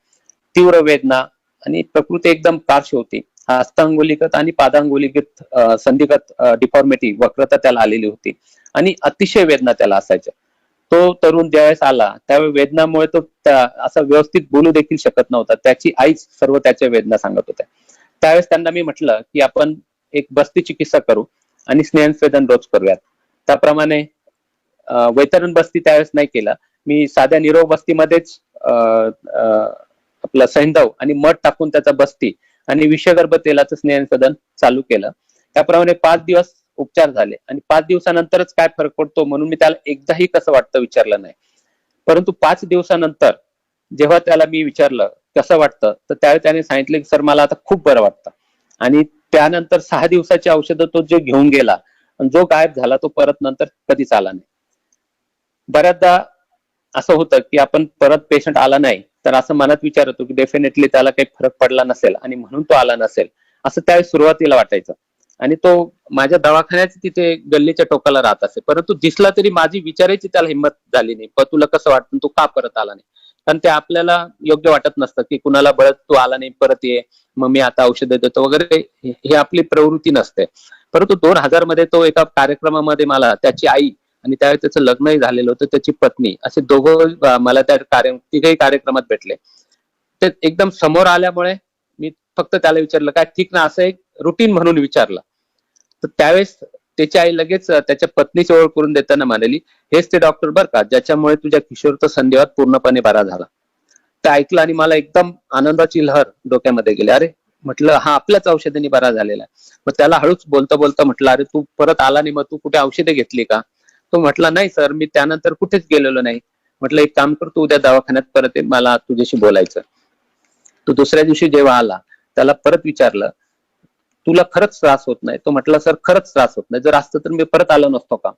तीव्र वेदना आणि प्रकृती एकदम पार्श्व होती. हस्तांगुलीगत आणि पादांगुलीगत संधिगत डिफॉर्मिटी, वक्रता त्याला आलेली होती आणि अतिशय वेदना त्याला असायच्या. तो तरुण ज्यावेळेस आला त्यावेळी वेदनामुळे तो असं व्यवस्थित बोलू देखील शकत नव्हता. त्याची आईच सर्व त्याच्या वेदना सांगत होत्या. त्यावेळेस त्यांना मी म्हटलं की आपण एक बस्ती चिकित्सा करू आणि स्नेहस्वेदन रोज करूयात. त्याप्रमाणे वैतरण बस्ती त्यावेळेस नाही केला. मी साध्या निरोग बस्तीमध्येच आपलं सैंधव आणि मध टाकून त्याचा बस्ती आणि विषगर्भ तेलाचं स्नेहस्वेदन चालू केलं. त्याप्रमाणे 5 दिवस उपचार झाले आणि 5 दिवसानंतरच काय फरक पडतो म्हणून मी त्याला एकदाही कसं वाटतं विचारलं नाही. परंतु 5 दिवसानंतर जेव्हा त्याला मी विचारलं कसं वाटतं, तर त्यावेळी त्याने सांगितलं की सर मला आता खूप बरं वाटतं. आणि त्यानंतर 6 दिवसाची औषधं तो जे घेऊन गेला, जो गायब झाला तो परत नंतर कधीच आला नाही. बऱ्याचदा असं होतं की आपण परत पेशंट आला नाही तर असं मनात विचार होतो की डेफिनेटली त्याला काही फरक पडला नसेल आणि म्हणून तो आला नसेल, असं त्यावेळी सुरुवातीला वाटायचं. आणि तो माझ्या दवाखान्यात तिथे गल्लीच्या टोकाला राहत असे, परंतु दिसला तरी माझी विचारायची त्याला हिंमत झाली नाही, पण तुला कसं वाटतं तू का परत आला नाही. कारण ते आपल्याला योग्य वाटत नसतं की कुणाला बळत तू आला नाही परत ये, मग मी आता औषधं देतो वगैरे, हे आपली प्रवृत्ती नसते. परंतु 2000 मध्ये तो एका कार्यक्रमामध्ये मला त्याची आई आणि त्यावेळी त्याचं लग्नही झालेलं होतं, त्याची पत्नी, असे दोघं मला त्या तिघही कार्यक्रमात भेटले. ते एकदम समोर आल्यामुळे मी फक्त त्याला विचारलं काय ठीक ना, असं एक रुटीन म्हणून विचारलं. तर त्यावेळेस त्याची आई लगेच त्याच्या पत्नीची ओळख करून देताना म्हणाली, हेच ते डॉक्टर बर का ज्याच्यामुळे तुझ्या किशोरचा संधिवात पूर्णपणे बरा झाला. ते ऐकलं आणि मला एकदम आनंदाची लहर डोक्यामध्ये गेली. अरे म्हटलं हा आपल्याच औषधांनी बरा झालेला आहे. मग त्याला हळूच बोलता बोलता म्हटलं, अरे तू परत आला नाही, मग तू कुठे औषधे घेतली का. तो म्हटला नाही सर, मी त्यानंतर कुठेच गेलेलो नाही. म्हटलं एक काम कर, तू उद्या दवाखान्यात परत ये, मला तुझ्याशी बोलायचं. तो दुसऱ्या दिवशी जेव्हा आला त्याला परत विचारलं, तुला खरंच त्रास होत नाही. तो म्हटला सर खरंच त्रास होत नाही, जर असतं तर मी परत आलो नसतो का.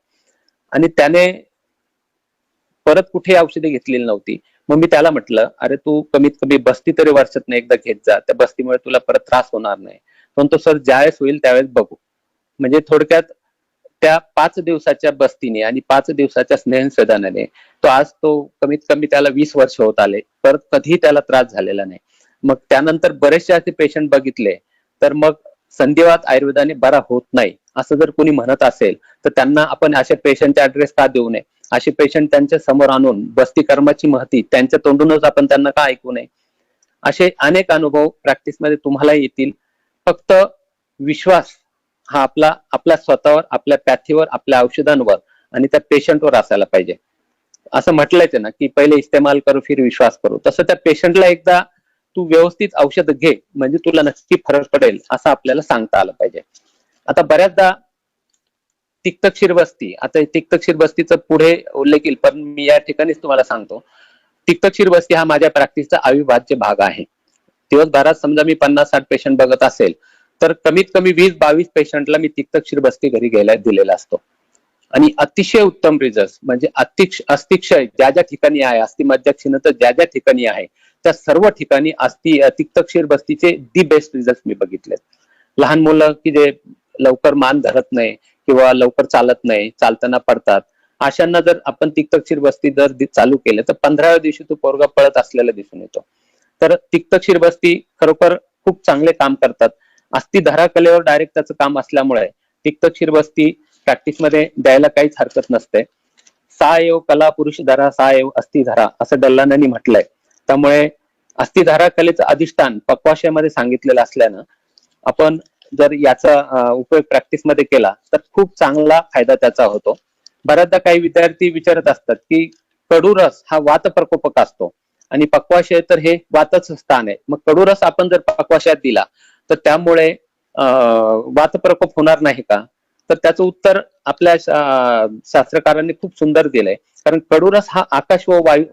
आणि त्याने परत कुठे औषधे घेतलेली नव्हती. मग मी त्याला म्हटलं, अरे तू कमीत कमी बस्ती तरी वर्षातून एकदा घेत जा, त्या बस्तीमुळे तुला परत त्रास होणार नाही. पण तो सर ज्यावेळेस होईल त्यावेळेस बघू. म्हणजे थोडक्यात त्या 5 दिवसाच्या बस्तीने आणि 5 दिवसाच्या स्नेहसंधानाने तो आज तो कमीत कमी त्याला 20 वर्ष होत आले, परत कधीही त्याला त्रास झालेला नाही. मग त्यानंतर बरेचसे असे पेशंट बघितले, तर मग संधिवात आयुर्वेदाने बरा होत नाही असं जर कोणी म्हणत असेल, तर त्यांना आपण अशा पेशंटचे ऍड्रेस का देऊ नये, असे पेशंट त्यांच्या समोर आणून बस्ती कर्माची महती त्यांच्या तोंडूनच आपण त्यांना का ऐकू नये. असे अनेक अनुभव प्रॅक्टिसमध्ये तुम्हाला येतील. फक्त विश्वास हा आपल्या स्वतःवर, आपल्या पॅथीवर, आपल्या औषधांवर आणि त्या पेशंटवर असायला पाहिजे. असं म्हटलंय ना की पहिले इस्तेमाल करो फिर विश्वास करो, तसं त्या पेशंटला एकदा तू व्यवस्थित औषध घे म्हणजे तुला नक्की फरक पडेल असं आपल्याला सांगता आलं पाहिजे. आता बऱ्याचदा तिक्तक्षीर बस्ती, आता तिक्तक्षीर बस्तीचं पुढे उल्लेख येईल, पण मी या ठिकाणीच तुम्हाला सांगतो, तिक्तक्षीर बस्ती हा माझ्या प्रॅक्टिसचा अविभाज्य भाग आहे. दिवसभरात समजा मी 50-60 पेशंट बघत असेल, तर कमीत कमी 20-22 पेशंटला मी तिक्तक्षीर बस्ती घरी घ्यायला दिलेला असतो. आणि अतिशय उत्तम रिझल्ट, म्हणजे अस्थिक्षय ज्या ज्या ठिकाणी आहे, अस्थि मज्जाक्षीणता ज्या ज्या ठिकाणी आहे, त्या सर्व ठिकाणी तिक्तक्षीर बस्तीचे दी बेस्ट रिझल्ट मी बघितले. लहान मुलं की जे लवकर मान धरत नाही किंवा लवकर चालत नाही, चालताना पडतात, अशांना जर आपण तिक्तक्षीर बस्ती जर चालू केलं तर 15व्या दिवशी तो पोरगा पळत असलेला दिसून येतो. तर तिक्तक्षीर बस्ती खरोखर खूप चांगले काम करतात. अस्थिधारा कलेवर डायरेक्ट त्याचं काम असल्यामुळे तिक्तक्षीर बस्ती प्रॅक्टिसमध्ये द्यायला काहीच हरकत नसते. सा एव कला पुरुष धरा, सा एव अस्थिधारा असं डल्लानांनी म्हटलंय. त्यामुळे अस्थिधारा कलेचं अधिष्ठान पक्वाशयामध्ये सांगितलेलं असल्यानं आपण जर याचा उपयोग प्रॅक्टिसमध्ये केला तर खूप चांगला फायदा त्याचा होतो. बऱ्याचदा काही विद्यार्थी विचारत असतात की कडूरस हा वात प्रकोपक असतो आणि पक्वाशय तर हे वातच स्थान आहे, मग कडूरस आपण जर पक्वाशयात दिला तर त्यामुळे वात प्रकोप होणार नाही का. तर त्याचं उत्तर आपल्या शास्त्रकारांनी खूप सुंदर दिलंय. कारण कडूरस हा आकाश व वायू,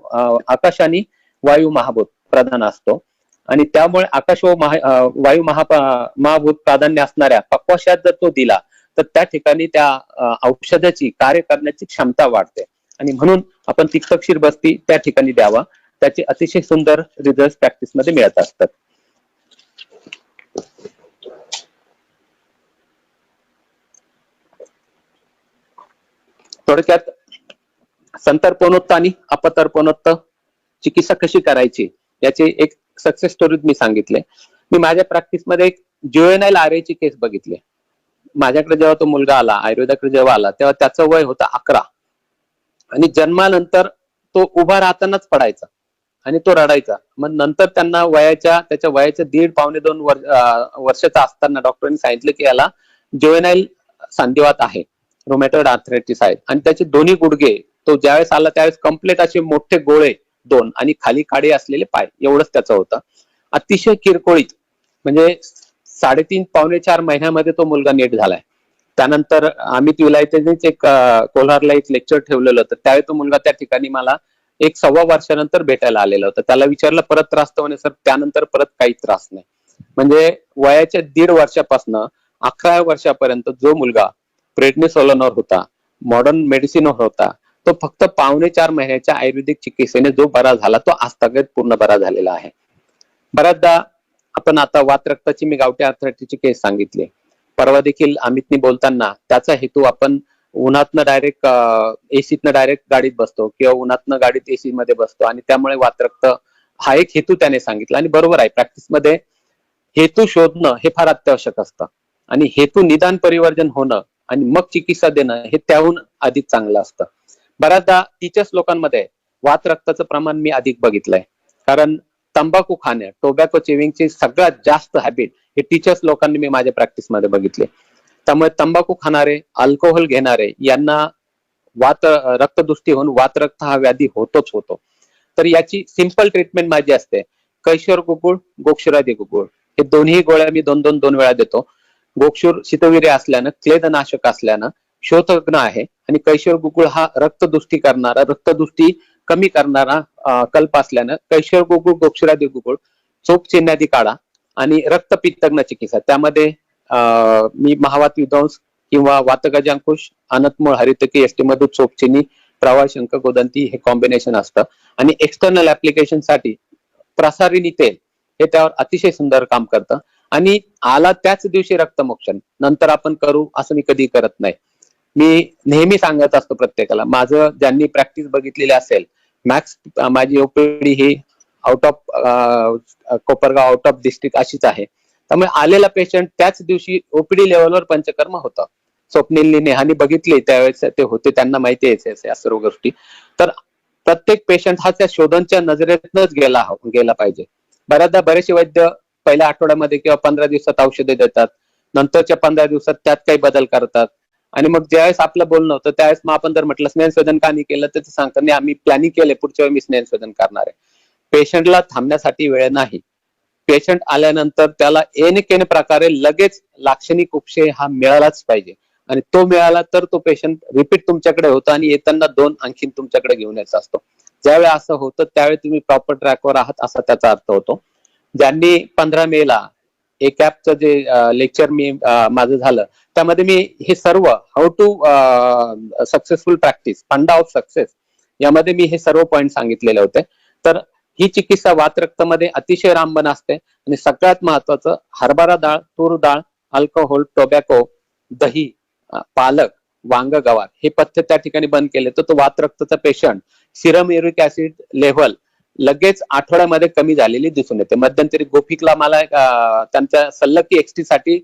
आकाश आणि वायू महाभूत प्रधान असतो आणि त्यामुळे आकाश व वायू महाभूत प्राधान्य असणाऱ्या पक्वाशयात जर तो दिला तर त्या ठिकाणी त्या औषधाची कार्य करण्याची क्षमता वाढते आणि म्हणून आपण तिक्तक्षीर बस्ती त्या ठिकाणी द्यावा. त्याचे अतिशय सुंदर रिझल्ट प्रॅक्टिस मध्ये मिळत असतात. थोडक्यात संतर्पणोक्त आणि अपतर्पणोक्त चिकित्सा कशी करायची याची एक सक्सेस स्टोरी मी सांगितले. मी माझ्या प्रॅक्टिसमध्ये एक ज्युएनाइल आरएची केस बघितली. माझ्याकडे जेव्हा तो मुलगा आला, आयुर्वेदाकडे जेव्हा आला, तेव्हा त्याचं वय होतं 11 आणि जन्मानंतर तो उभा राहतानाच पडायचा आणि तो रडायचा. मग नंतर त्यांना त्याच्या वयाच्या 1.5-2 वर्षाचा असताना डॉक्टरांनी सांगितलं की याला ज्युएनाइल संधिवात आहे, रोमॅटॉइड आर्थरायटिस आहे आणि त्याचे दोन्ही गुडघे, तो ज्यावेळेस आला त्यावेळेस कम्प्लीट असे मोठे गोळे 2 आणि खाली काडे असलेले पाय, एवढंच त्याचं होतं. अतिशय किरकोळीत, म्हणजे 3.5-4 महिन्यामध्ये तो मुलगा नीट झालाय. त्यानंतर आम्ही विलायतेनेच एक कोल्हारला एक लेक्चर ठेवलेलं होतं, त्यावेळी तो मुलगा त्या ठिकाणी मला एक 1.25 वर्षानंतर भेटायला आलेला होता. त्याला विचारलं परत त्रास तर म्हणे सर त्यानंतर परत काही त्रास नाही. म्हणजे वयाच्या 1.5 वर्षापासून 11 वर्षापर्यंत जो मुलगा प्रेडनिसोलोनवर होता, मॉडर्न मेडिसिनवर होता, तो फक्त 4.5 महिन्याच्या आयुर्वेदिक चिकित्सेने जो बरा झाला तो आजतागत पूर्ण बरा झालेला आहे. बऱ्याचदा आपण आता वात रक्ताची मी गावठी आर्थरायटिसची केस सांगितली. परवा देखील अमितनी बोलताना त्याचा हेतू आपण उन्हातनं डायरेक्ट एसीतनं डायरेक्ट गाडीत बसतो किंवा उन्हातनं गाडीत एसी मध्ये बसतो आणि त्यामुळे वात रक्त हा एक हेतू त्याने सांगितला आणि बरोबर आहे. प्रॅक्टिसमध्ये हेतू शोधणं हे फार अत्यावश्यक असतं आणि हेतू निदान परिवर्जन होणं आणि मग चिकित्सा देणं हे त्याहून अधिक चांगलं असतं. बऱ्याचदा टीचर्स लोकांमध्ये वात रक्ताचं प्रमाण मी अधिक बघितलंय, कारण तंबाखू खाणे, टोबॅको चिविंगची सगळ्यात जास्त हॅबिट हे टीचर्स लोकांनी मी माझ्या प्रॅक्टिसमध्ये बघितले. त्यामुळे तंबाखू खाणारे, अल्कोहोल घेणारे यांना रक्तदृष्टी होऊन वात रक्त हा व्याधी होतोच होतो. तर याची सिंपल ट्रीटमेंट माझी असते. कैश्वर गुगुळ, गोक्षुरादी गुगुळ हे दोन्ही गोळ्या मी 2 वेळा देतो. गोक्षूर शीतवीर्य असल्यानं, क्लेदनाशक असल्यानं शोथज्ञ आहे आणि कैश्वर गुगुळ हा रक्तदृष्टी करणारा, रक्तदृष्टी कमी करणारा कल्प असल्यानं कैश्वर गुगुळ, गोक्षुरादी गुगुळ, चोप चिन्हादी काढा आणि रक्तपित्तज्ञ चिकित्सा त्यामध्ये मी महावात विध्वंस किंवा वातगजांकुश, अनतमूळ हरितकी, एष्टीमधू चोपचिनी, प्रवाशंक, गोदंती हे कॉम्बिनेशन असतं आणि एक्सटर्नल ऍप्लिकेशन साठी प्रसारिणी तेल हे त्यावर अतिशय सुंदर काम करतं आणि आला त्याच दिवशी रक्तमोक्षण नंतर आपण करू असं मी कधी करत नाही. मी नेहमी सांगत असतो प्रत्येकाला, माझं ज्यांनी प्रॅक्टिस बघितलेली असेल, मॅक्स माझी OPD he out of Kopargaon, out of district अशीच आहे. त्यामुळे आलेला पेशंट त्याच दिवशी ओपीडी लेवलवर पंचकर्म होतं. स्वप्नीलनी, नेहानी बघितली त्यावेळेस ते होते, त्यांना माहिती आहे या सर्व गोष्टी. तर प्रत्येक पेशंट हा त्या शोधनच्या नजरेतनच गेला पाहिजे. बऱ्याचदा बरेचसे वैद्य पहिल्या आठवड्यामध्ये किंवा 15 दिवसात औषधे देतात, नंतरच्या 15 दिवसात त्यात काही बदल करतात आणि मग ज्यावेळेस आपलं बोलणं होतं त्यावेळेस मग आपण जर म्हटलं स्नेहशोधन का नाही केलं तर सांगतात नाही आम्ही प्लॅनिंग केले, पुढच्या वेळी मी स्नेहशोधन करणार आहे. पेशंटला थांबण्यासाठी वेळ नाही. पेशंट आल्यानंतर त्याला एन प्रकारे लगेच लाक्षणिक उपशय हा मिळालाच पाहिजे आणि तो मिळाला तर तो पेशंट रिपीट तुमच्याकडे होतो आणि येताना 2 आणखीन तुमच्याकडे घेऊन यायचा असतो. ज्यावेळी असं होतं त्यावेळी तुम्ही प्रॉपर ट्रॅकवर आहात असा त्याचा अर्थ होतो. ज्यांनी 15 मेला एक ऍपचं जे लेक्चर मी माझं झालं त्यामध्ये मी हे सर्व हाऊ टू सक्सेसफुल प्रॅक्टिस, फंडा ऑफ सक्सेस यामध्ये मी हे सर्व पॉइंट सांगितलेले होते. तर ही चिकित्सा वात रक्तामध्ये अतिशय रामबाण असते आणि सगळ्यात महत्वाचं हरभरा डाळ, तूर डाळ, अल्कोहोल, टोबॅको, दही, पालक, वांग, गवार हे पथ्य त्या ठिकाणी बंद केले तर तो वात रक्ताचा patient Serum uric acid level लगेच आठवड्यामध्ये कमी झालेली दिसून येते. मध्यंतरी गोफिकला मला त्यांच्या सल्लकी एक्सटी साठी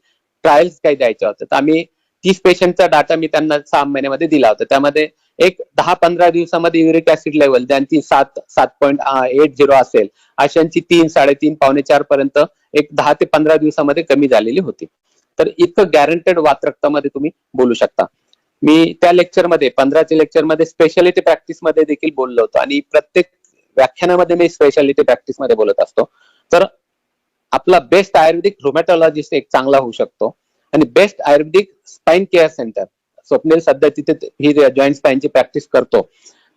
ट्रायल्स काही द्यायचे होते, तर आम्ही 30 पेशंटचा डाटा मी त्यांना 6 महिन्यामध्ये दिला होता. त्यामध्ये एक 10-15 दिवसामध्ये युरिक ऍसिड लेवल ज्यांची 7.80 असेल अशांची 3, 3.5, पावणे 4 पर्यंत एक 10 ते 15 दिवसामध्ये कमी झालेली होती. तर इतकं गॅरंटेड वात रक्तामध्ये तुम्ही बोलू शकता. मी त्या लेक्चरमध्ये 15च्या लेक्चरमध्ये स्पेशालिटी प्रॅक्टिस मध्ये देखील बोललो होतो आणि प्रत्येक व्याख्यानामध्ये मी स्पेशालिटी प्रॅक्टिस मध्ये बोलत असतो. तर आपला बेस्ट आयुर्वेदिक रुमॅटॉलॉजिस्ट एक चांगला होऊ शकतो आणि बेस्ट आयुर्वेदिक स्पाइन केअर सेंटर, स्वप्नील सध्या तिथे ही जॉईंट स्पाइनची प्रॅक्टिस करतो.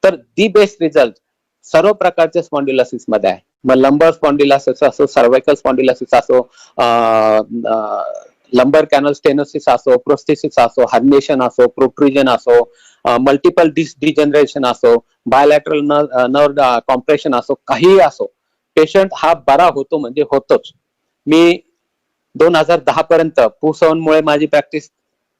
तर दी बेस्ट रिझल्ट सर्व प्रकारच्या स्पॉन्डिलोसिस मध्ये आहे. मग लंबर स्पॉन्डिलोसिस असो, सर्वायकल स्पॉन्डिलोसिस असो, लंबर कॅनल स्टेनोसिस असो, प्रोस्थेसिस असो, हर्निएशन असो, प्रोट्रुजन असो, मल्टिपल डिस्क डिजनरेशन असो, बायलॅटरल नर्व कॉम्प्रेशन असो, काहीही असो, पेशंट हा बरा होतो म्हणजे होतोच. मी 2010 पर्यंत पुसवनमुळे माझी प्रॅक्टिस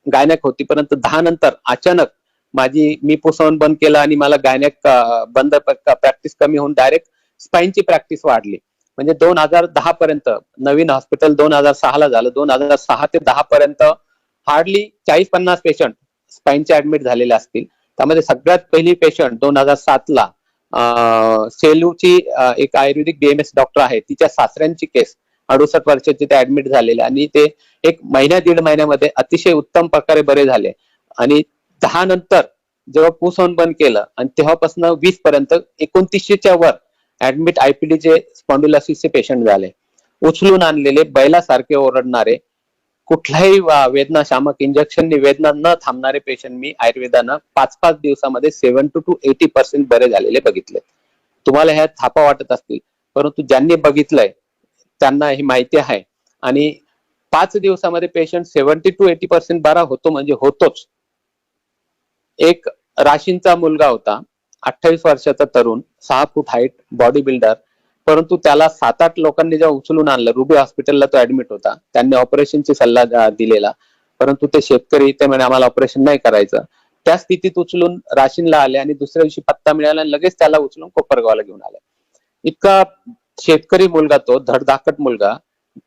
गायनॅक होती, परंतु 10 नंतर अचानक मी पुसवून बंद केलं आणि मला गायनॅक बंद प्रॅक्टिस कमी होऊन डायरेक्ट स्पाइनची प्रॅक्टिस वाढली. म्हणजे 2010 पर्यंत नवीन हॉस्पिटल 2006 ला झालं. 2006 ते 10 पर्यंत हार्डली 40-50 पेशंट स्पाइनचे ऍडमिट झालेले असतील. त्यामध्ये सगळ्यात पहिली पेशंट 2007 ला सेलूची एक आयुर्वेदिक बीएमएस डॉक्टर आहे, तिच्या सासऱ्यांची केस 68 वर्षाचे ते ऍडमिट झालेले आणि ते एक महिन्या 1.5 महिन्यामध्ये अतिशय उत्तम प्रकारे बरे झाले. आणि 10 नंतर जेव्हा पुसवून बंद केलं आणि तेव्हापासून 20 पर्यंत 2900च्या वर ऍडमिट आयपीडीचे स्पॉन्डिलोसिसचे पेशंट झाले. उचलून आणलेले, बैलासारखे ओरडणारे, कुठल्याही वेदनाशामक इंजेक्शननी वेदना न थांबणारे पेशंट मी आयुर्वेदानं 5-5 दिवसामध्ये 70 to 80% बरे झालेले बघितले. तुम्हाला ह्या थापा वाटत असतील, परंतु ज्यांनी बघितलंय त्यांना ही माहिती आहे. आणि 5 दिवसामध्ये पेशंट 70 to 80% बरा होतो म्हणजे होतोच. एक राशींचा मुलगा होता, 28 वर्षाचा तरुण, 6 फूट हाईट, बॉडी बिल्डर, परंतु त्याला 7-8 लोकांनी जेव्हा उचलून आणलं, रुबी हॉस्पिटलला तो ऍडमिट होता. त्यांनी ऑपरेशनची सल्ला दिलेला, परंतु ते शेतकरी ते म्हणे आम्हाला ऑपरेशन नाही करायचं. त्या स्थितीत उचलून राशीनला आले आणि दुसऱ्या दिवशी पत्ता मिळाला आणि लगेच त्याला उचलून कोपरगावला घेऊन आले. इतका शेतकरी मुलगा तो, धडधाकट मुलगा,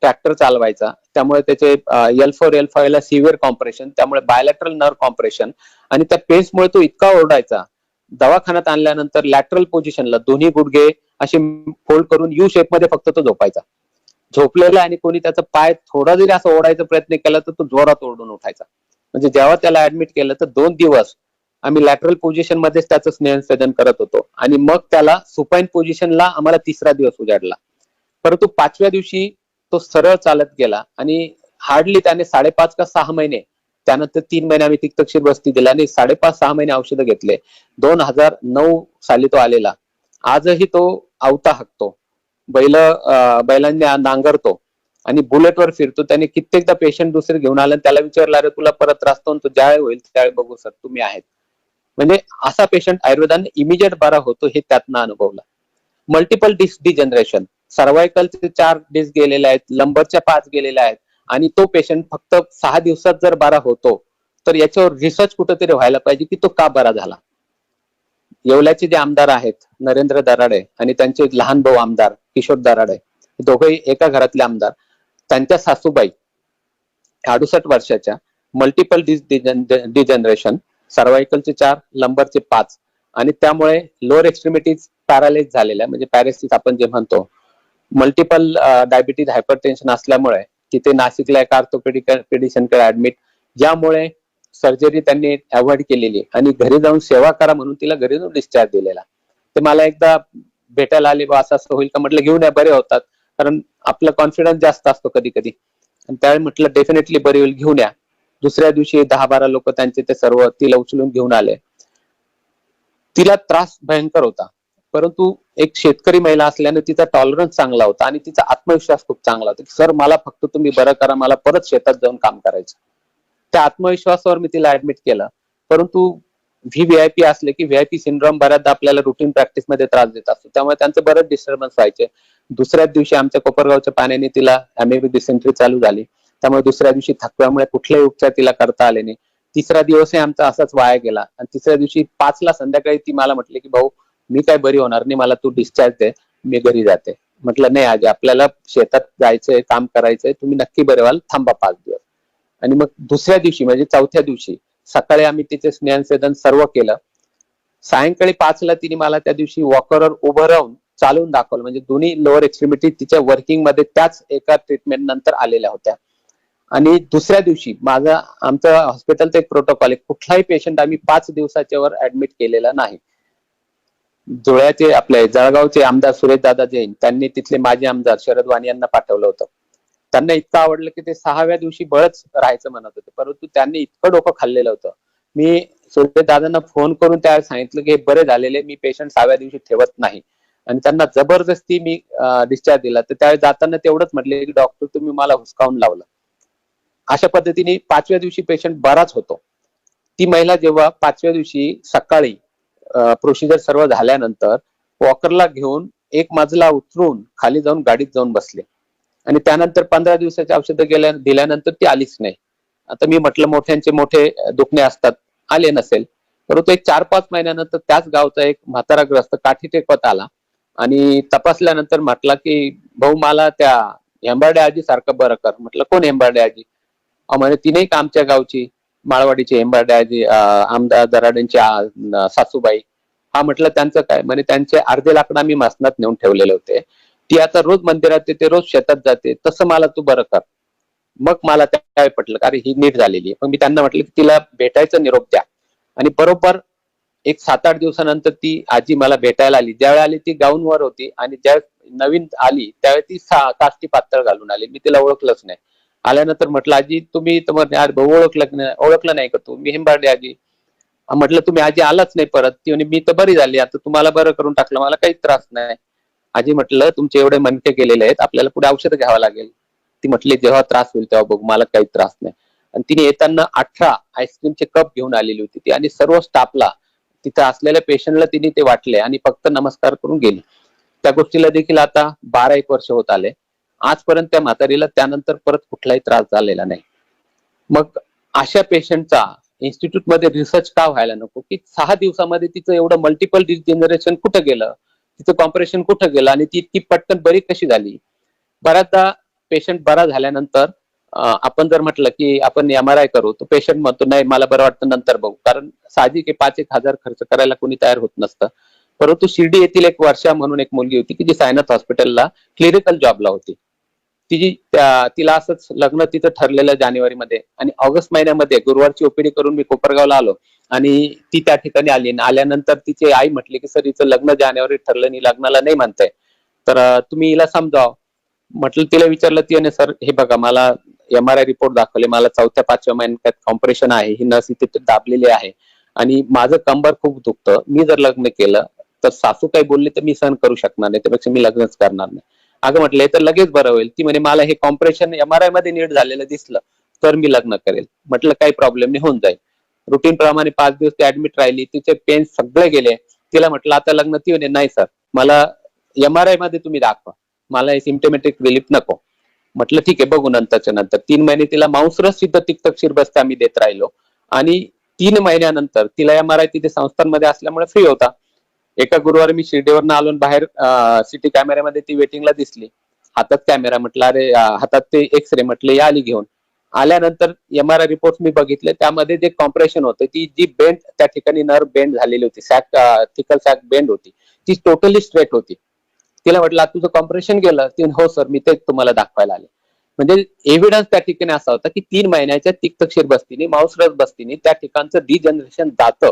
ट्रॅक्टर चालवायचा, त्यामुळे त्याचे L4 L5 ला सिव्हिअर कॉम्प्रेशन, त्यामुळे बायलॅटरल नर्व कॉम्प्रेशन, आणि त्या पेसमुळे तो इतका ओरडायचा. दवाखान्यात आणल्यानंतर लॅटरल पोझिशनला दोन्ही गुडघे असे फोल्ड करून यू शेप मध्ये फक्त तो झोपायचा. झोपलेला आणि कोणी त्याचा पाय थोडा जरी असं ओढायचा प्रयत्न केला तर तो जोरात ओरडून उठायचा. म्हणजे जेव्हा त्याला ऍडमिट केलं तर 2 दिवस आम्ही लॅटरल पोझिशन मध्येच त्याचं स्नेहसंदन करत होतो, आणि मग त्याला सुपाईन पोझिशनला आम्हाला 3रा दिवस उजाडला. परंतु 5व्या दिवशी तो सरळ चालत गेला आणि हार्डली त्याने 5.5 का 6 महिने, त्यानंतर 3 महिने आम्ही तिक्तक्षीर बस्ती दिला आणि 5.5-6 महिने औषधं घेतले. 2009 साली तो आलेला. आजही तो आवता हाकतो, बैलांनी नांगरतो आणि बुलेटवर फिरतो. त्याने कित्येकदा पेशंट दुसरे घेऊन आले, त्याला विचारलं अरे तुला परत त्रास तो ज्यावेळी होईल त्यावेळी बघू सर, तुम्ही आहेत. म्हणजे असा पेशंट आयुर्वेदाने इमिजिएट बरा होतो हे त्यातनं अनुभवलं. मल्टिपल डिस्क डिजनरेशन, सर्वायकलचे 4 डिस्क गेलेले आहेत, लंबरच्या 5 गेलेल्या आहेत, आणि तो पेशंट फक्त 6 दिवसात जर बरा होतो तर याच्यावर रिसर्च कुठेतरी व्हायला पाहिजे की तो का बरा झाला. येवल्याचे जे आमदार आहेत नरेंद्र दराडे आणि त्यांचे लहान भाऊ आमदार किशोर दराडे, दोघेही एका घरातले आमदार, त्यांच्या सासूबाई 68 वर्षाच्या, मल्टिपल डिजनरेशन, सर्वायकलचे 4, लंबरचे 5, आणि त्यामुळे लोअर एक्स्ट्रीमिटीज पॅरालाइज झालेल्या, म्हणजे पॅरेसिस आपण जे म्हणतो. मल्टिपल डायबिटीज हायपरटेन्शन असल्यामुळे तिथे नाशिकला एक ऑर्थोपेडिशियनकडे ऍडमिट, ज्यामुळे सर्जरी त्यांनी अवॉइड केलेली आणि घरी जाऊन सेवा करा म्हणून तिला घरी जाऊन डिस्चार्ज दिलेला. ते मला एकदा भेटायला आले, असं असं होईल का, म्हटलं घेऊन या, बरे होतात, कारण आपला कॉन्फिडन्स जास्त असतो कधी कधी. आणि त्यावेळी म्हटलं डेफिनेटली बरी होईल, घेऊन या. दुसऱ्या दिवशी 10-12 लोक त्यांचे ते सर्व तिला उचलून घेऊन आले. तिला त्रास भयंकर होता, परंतु एक शेतकरी महिला असल्याने तिचा टॉलरन्स चांगला होता आणि तिचा आत्मविश्वास खूप चांगला होता. सर मला फक्त तुम्ही बरं करा, मला परत शेतात जाऊन काम करायचं. त्या आत्मविश्वासावर मी तिला ऍडमिट केलं. परंतु व्हीव्हीआयपी असले की व्हीआयपी सिंड्रोम बऱ्याचदा आपल्याला रुटीन प्रॅक्टिस मध्ये त्रास देत असतो, त्यामुळे त्यांचे बरेच डिस्टर्बन्स व्हायचे. दुसऱ्याच दिवशी आमच्या कोपरगावच्या पाण्याने तिला अमेबी डिसेंट्री चालू झाली, त्यामुळे दुसऱ्या दिवशी थकव्यामुळे कुठलेही उपचार तिला करता आले नाही. 3रा दिवसही आमचा असाच वाया गेला आणि 3ऱ्या दिवशी 5ला संध्याकाळी ती मला म्हटली की भाऊ मी काय बरी होणार नाही, मला तू डिस्चार्ज दे, मी घरी जाते. म्हटलं नाही आजी, आपल्याला शेतात जायचंय, काम करायचंय, तुम्ही नक्की बरे व्हाल, थांबा 5 दिवस. आणि मग दुसऱ्या दिवशी म्हणजे 4थ्या दिवशी सकाळी आम्ही तिचे स्नेहसंदन सर्व केलं. सायंकाळी 5ला तिने मला त्या दिवशी वॉकरवर उभं राहून चालवून दाखवलं, म्हणजे दोन्ही लोअर एक्स्ट्रीमिटी तिच्या वर्किंग मध्ये त्याच एका ट्रीटमेंट नंतर आलेल्या होत्या. आणि दुसऱ्या दिवशी आमचं हॉस्पिटलचं एक प्रोटोकॉल आहे, कुठलाही पेशंट आम्ही 5 दिवसाच्या वर ऍडमिट केलेला नाही. धुळ्याचे आपले जळगावचे आमदार सुरेश दादा जैन, त्यांनी तिथले माजी आमदार शरद वाणी यांना पाठवलं होतं. त्यांना इतकं आवडलं की ते 6व्या दिवशी बळच राहायचं म्हणत होते, परंतु त्यांनी इतकं डोकं खाल्लेलं होतं. मी सुरेश दादांना फोन करून त्यावेळेस सांगितलं की हे बरे झालेले, मी पेशंट 6व्या दिवशी ठेवत नाही, आणि त्यांना जबरदस्ती मी डिस्चार्ज दिला. तर त्यावेळेस जाताना तेवढंच म्हटले की डॉक्टर तुम्ही मला हुसकावून लावलं. अशा पद्धतीने 5व्या दिवशी पेशंट बराच होतो. ती महिला जेव्हा 5व्या दिवशी सकाळी प्रोसिजर सर्व झाल्यानंतर वॉकरला घेऊन 1 मजला उतरून खाली जाऊन गाडीत जाऊन बसले, आणि त्यानंतर 15 दिवसाची औषधं दिल्यानंतर ती आलीच नाही. आता मी म्हटलं मोठ्यांचे मोठे दुखणे असतात, आले नसेल. परंतु एक 4-5 महिन्यानंतर त्याच गावचा एक म्हाताराग्रस्त काठी टेकवत आला आणि तपासल्यानंतर म्हटला की भाऊ मला त्या हेंबाडे आजी सारखं बरं कर. म्हटलं कोण हेंबाडे आजी? म्हणे ती नाही का आमच्या गावची माळवाडीची हेंबाडे आजी, आमदार दराडेंची सासूबाई. हा म्हटलं त्यांचं काय? म्हणे त्यांचे अर्धे लाकडं मी मसनात नेऊन ठेवलेले होते, ती आता रोज मंदिरात येते, रोज शेतात जाते, तसं मला तू बरं कर. मग मला काय पटलं, अरे ही नीट झालेली आहे. मग मी त्यांना म्हटलं की तिला भेटायचं, निरोप द्या. आणि बरोबर एक 7-8 दिवसानंतर ती आजी मला भेटायला आली. ज्यावेळी आली ती गाऊनवर होती, आणि ज्या नवीन आली त्यावेळी ती काष्टी पातळ घालून आली. मी तिला ओळखलंच नाही. आल्यानंतर म्हटलं आजी तुम्ही, तर ओळखलं नाही का तू? मी हेंबाडे आजी. म्हटलं तुम्ही आजी आलाच नाही परत. ती म्हणे मी तर बरी झाली, आता तुम्हाला बरं करून टाकलं, मला काहीच त्रास नाही. आजी म्हटलं तुमचे एवढे मणके गेलेले आहेत, आपल्याला पुढे औषध घ्यावं लागेल. ती म्हटली जेव्हा त्रास होईल तेव्हा बघू, मला काही त्रास नाही. आणि तिने येताना 18 आईस्क्रीमचे कप घेऊन आलेली होती ती, आणि सर्व स्टाफला, तिथे असलेल्या पेशंटला तिने ते वाटले आणि फक्त नमस्कार करून गेली. त्या गोष्टीला देखील आता 12-1 वर्ष होत आले. आजपर्यंत त्या म्हातारीला त्यानंतर परत कुठलाही त्रास झालेला नाही. मग अशा पेशंटचा इन्स्टिट्यूटमध्ये रिसर्च का व्हायला नको, की 6 दिवसामध्ये तिचं एवढं मल्टिपल डिजनरेशन कुठं गेलं, तिचं कॉम्प्रेशन कुठं गेलं आणि ती इतकी पटकन बरी कशी झाली. बऱ्याचदा पेशंट बरा झाल्यानंतर आपण जर म्हटलं की आपण MRI करू, तर पेशंट म्हणतो नाही मला बरं वाटतं नंतर बघू, कारण साहजिक 5-1 हजार खर्च करायला कोणी तयार होत नसतं. परंतु शिर्डी येथील एक वर्षा म्हणून एक मुलगी होती की जी सायनाथ हॉस्पिटलला क्लिनिकल जॉबला होती. तिला असंच लग्न तिचं ठरलेलं जानेवारीमध्ये, आणि ऑगस्ट महिन्यामध्ये गुरुवारची ओपीडी करून मी कोपरगावला आलो आणि ती त्या ठिकाणी आली. आल्यानंतर तिची आई म्हटली की सर हिचं लग्न जानेवारीत ठरलं आणि लग्नाला नाही म्हणताय, तर तुम्ही हिला समजाव. म्हटलं तिला विचारलं, ती सर हे बघा मला MRI रिपोर्ट दाखवले, मला 4थ्या-5व्या महिन्यात कॉम्प्रेशन आहे, ही नस इथे दाबलेली आहे आणि माझं कंबर खूप दुखतं, मी जर लग्न केलं तर सासू काही बोलली तर मी सहन करू शकणार नाही, त्यापेक्षा मी लग्नच करणार नाही. अगं म्हटलं तर लगेच बरं होईल. ती म्हणे मला हे कॉम्प्रेशन MRI मध्ये नीट झालेलं दिसलं तर मी लग्न करेल. म्हटलं काही प्रॉब्लेम नाही, होऊन जाईल. रुटीन प्रमाणे 5 दिवस ती ऍडमिट राहिली, तिचे पेन सगळे गेले. तिला म्हटलं आता लग्न, ती म्हणे नाही सर मला MRI मध्ये तुम्ही दाखवा, मला हे सिम्पटोमॅटिक रिलीफ नको. म्हटलं ठीक आहे बघू नंतरच्या नंतर. 3 महिने तिला मांसरस सिद्ध तिक्तक्षीर बस्ता आम्ही देत राहिलो, आणि 3 महिन्यानंतर तिला MRI तिथे संस्थांमध्ये असल्यामुळे फ्री होता. एका गुरुवारी मी शिर्डीवरनं आलो, बाहेर सिटी कॅमेऱ्यामध्ये ती वेटिंगला दिसली, हातात कॅमेरा. म्हटलं अरे हातात ते एक्सरे, म्हटले या आली घेऊन. आल्यानंतर MRI रिपोर्ट मी बघितले, त्यामध्ये जे कॉम्प्रेशन होते, ती जी बेंड त्या ठिकाणी नर्व बेंड झालेली होती, थिकल सॅक बेंड होती, ती टोटली स्ट्रेट होती. तिला म्हटलं तुझं कॉम्प्रेशन गेलं. ती हो सर मी तेच तुम्हाला दाखवायला आले. म्हणजे एव्हिडन्स त्या ठिकाणी असा होता की 3 महिन्याच्या तिक्तक्षीर बस्तीने, मांसरस बस्तीने त्या ठिकाणचं डिजनरेशन जातं,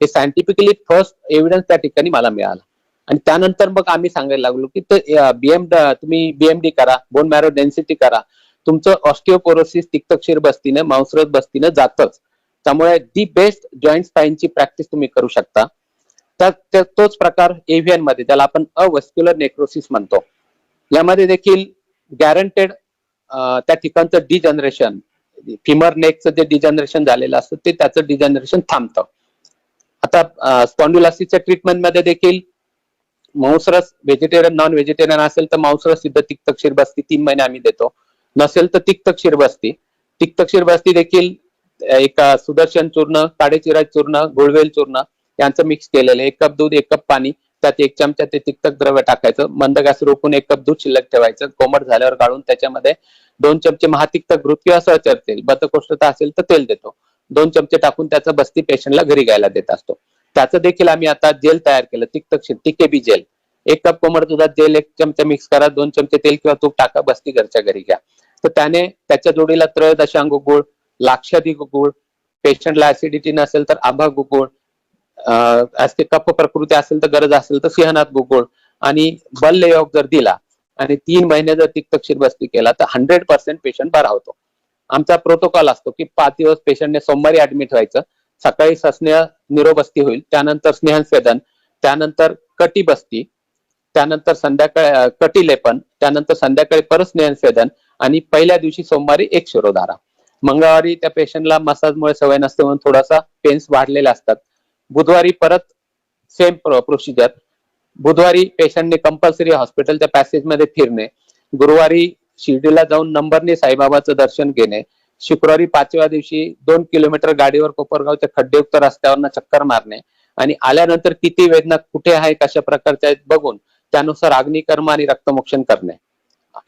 हे सायंटिफिकली फर्स्ट एव्हिडन्स त्या ठिकाणी मला मिळाला. आणि त्यानंतर मग आम्ही सांगायला लागलो की तुम्ही BMD करा, बोन मॅरो डेन्सिटी करा, तुमचं ऑस्टिओपोरोसिस तिक्तक्षीर बस्तीनं, मांसरस बस्तीनं जातच. त्यामुळे दी बेस्ट जॉईंट स्पाईनची प्रॅक्टिस तुम्ही करू शकता. तोच प्रकार एव्हियन मध्ये, त्याला आपण अवस्क्युलर नेक्रोसिस म्हणतो, यामध्ये देखील गॅरंटेड त्या ठिकाणचं डिजनरेशन, फिमर नेकचं जे डिजनरेशन झालेलं असतं ते त्याचं डिजनरेशन थांबतं. आता स्पॉन्डिलोसिसच्या ट्रीटमेंट मध्ये देखील मांसरस व्हेजिटेरियन नॉन व्हेजिटेरियन असेल तर मांसरस सिद्ध तिक्तक्षीर बस्ती 3 महिने आम्ही देतो, नसेल तर तिक्तक्षीर बस्ती देखील एक सुदर्शन चूर्ण, काडेचिरा चूर्ण, गुळवेल चूर्ण यांचं मिक्स केलेलं, 1 कप दूध 1 कप पाणी, त्यात 1 चमचा ते तिक्तक द्रव्य टाकायचं, मंद गॅस रोखून 1 कप दूध शिल्लक ठेवायचं, कोमट झाल्यावर गाळून त्याच्यामध्ये 2 चमचे महातिक्त घृत किंवा सहचर तेल, बद्धकोष्ठता असेल तर तेल देतो, 2 चमचे टाकून त्याचं बस्ती पेशंटला घरी घ्यायला देत असतो. त्याचं देखील आम्ही आता जेल तयार केलं, तिक्तक्षीर TKB जेल. 1 कप कोमट दुधात जेल 1 चमचा मिक्स करा, 2 चमचे तेल किंवा तूप टाका, बस्ती घरच्या घरी घ्या. तर त्याने त्याच्या जोडीला त्रयोदशांग गुळ, लाक्षाधिक गुळ, पेशंटला ऍसिडिटी नसेल तर आभा गुळ, कफ प्रकृती असेल तर गरज असेल तर सिंहनाथ गुळ, आणि बल्लयोग जर दिला आणि 3 महिने जर तिक्तक्षीर बस्ती केला तर 100% पेशंट बरा होतो. आमचा प्रोटोकॉल असतो की 5 दिवस पेशंटने सोमवारी ऍडमिट व्हायचं, सकाळी सस्नेह निरोबस्ती होईल, त्यानंतर स्नेहस्वेदन, त्यानंतर कटी बस्ती, त्यानंतर संध्याकाळी कटीलेपन, त्यानंतर संध्याकाळी परत स्नेहस्वेदन, आणि पहिल्या दिवशी सोमवारी 1 शिरोधारा. मंगळवारी त्या पेशंटला मसाजमुळे सवय नसते म्हणून थोडासा पेन्स वाढलेले असतात. बुधवारी परत सेम प्रोसिजर. बुधवारी पेशंटने कंपल्सरी हॉस्पिटलच्या पॅसेजमध्ये फिरणे, गुरुवारी शिर्डीला जाऊन नंबरने साईबाबाचं दर्शन घेणे, शुक्रवारी 5व्या दिवशी 2 किलोमीटर गाडीवर कोपरगावच्या खड्डेयुक्त रस्त्यावरनं चक्कर मारणे, आणि आल्यानंतर किती वेदना कुठे आहे, कशा प्रकारच्या आहेत बघून त्यानुसार अग्निकर्म आणि रक्तमोक्षण करणे.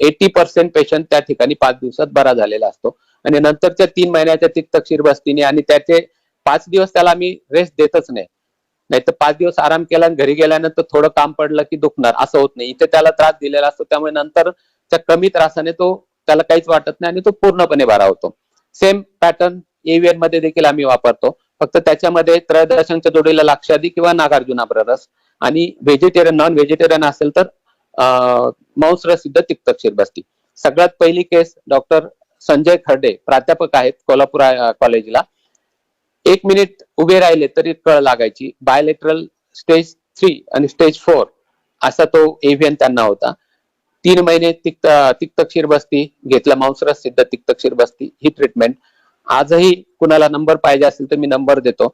80% पेशंट त्या ठिकाणी 5 दिवसात बरा झालेला असतो. आणि नंतरच्या 3 महिन्याच्या तिक्तक्षीर बस्तीने आणि त्याचे 5 दिवस त्याला आम्ही रेस्ट देतच नाही, नाहीतर 5 दिवस आराम केला आणि घरी गेल्यानंतर थोडं काम पडलं की दुखणार, असं होत नाही. इथे त्याला त्रास दिलेला असतो, त्यामुळे नंतर त्या कमी त्रासाने त्याला काहीच वाटत नाही आणि तो पूर्णपणे बरा होतो. सेम पॅटर्न एव्हियन मध्ये देखील आम्ही वापरतो, फक्त त्याच्यामध्ये त्रयोदशांच्या जोडीला लाक्षादी किंवा नागार्जुना रस, आणि व्हेजिटेरियन नॉन व्हेजिटेरियन असेल तर मांसरस सिद्ध तिक्तक्षीर बस्ती. सगळ्यात पहिली केस डॉक्टर संजय खर्डे प्राध्यापक आहेत कोल्हापूर कॉलेजला, 1 मिनिट उभे राहिले तरी कळ लागायची. बायलेटरल स्टेज 3 आणि स्टेज 4 असा तो एव्हीएन त्यांना होता. 3 महिने तिक्तक्षीर बस्ती घेतला, मांसरस सिद्ध तिक्तक्षीर बस्ती ही ट्रीटमेंट. आजही कुणाला नंबर पाहिजे असेल तर मी नंबर देतो.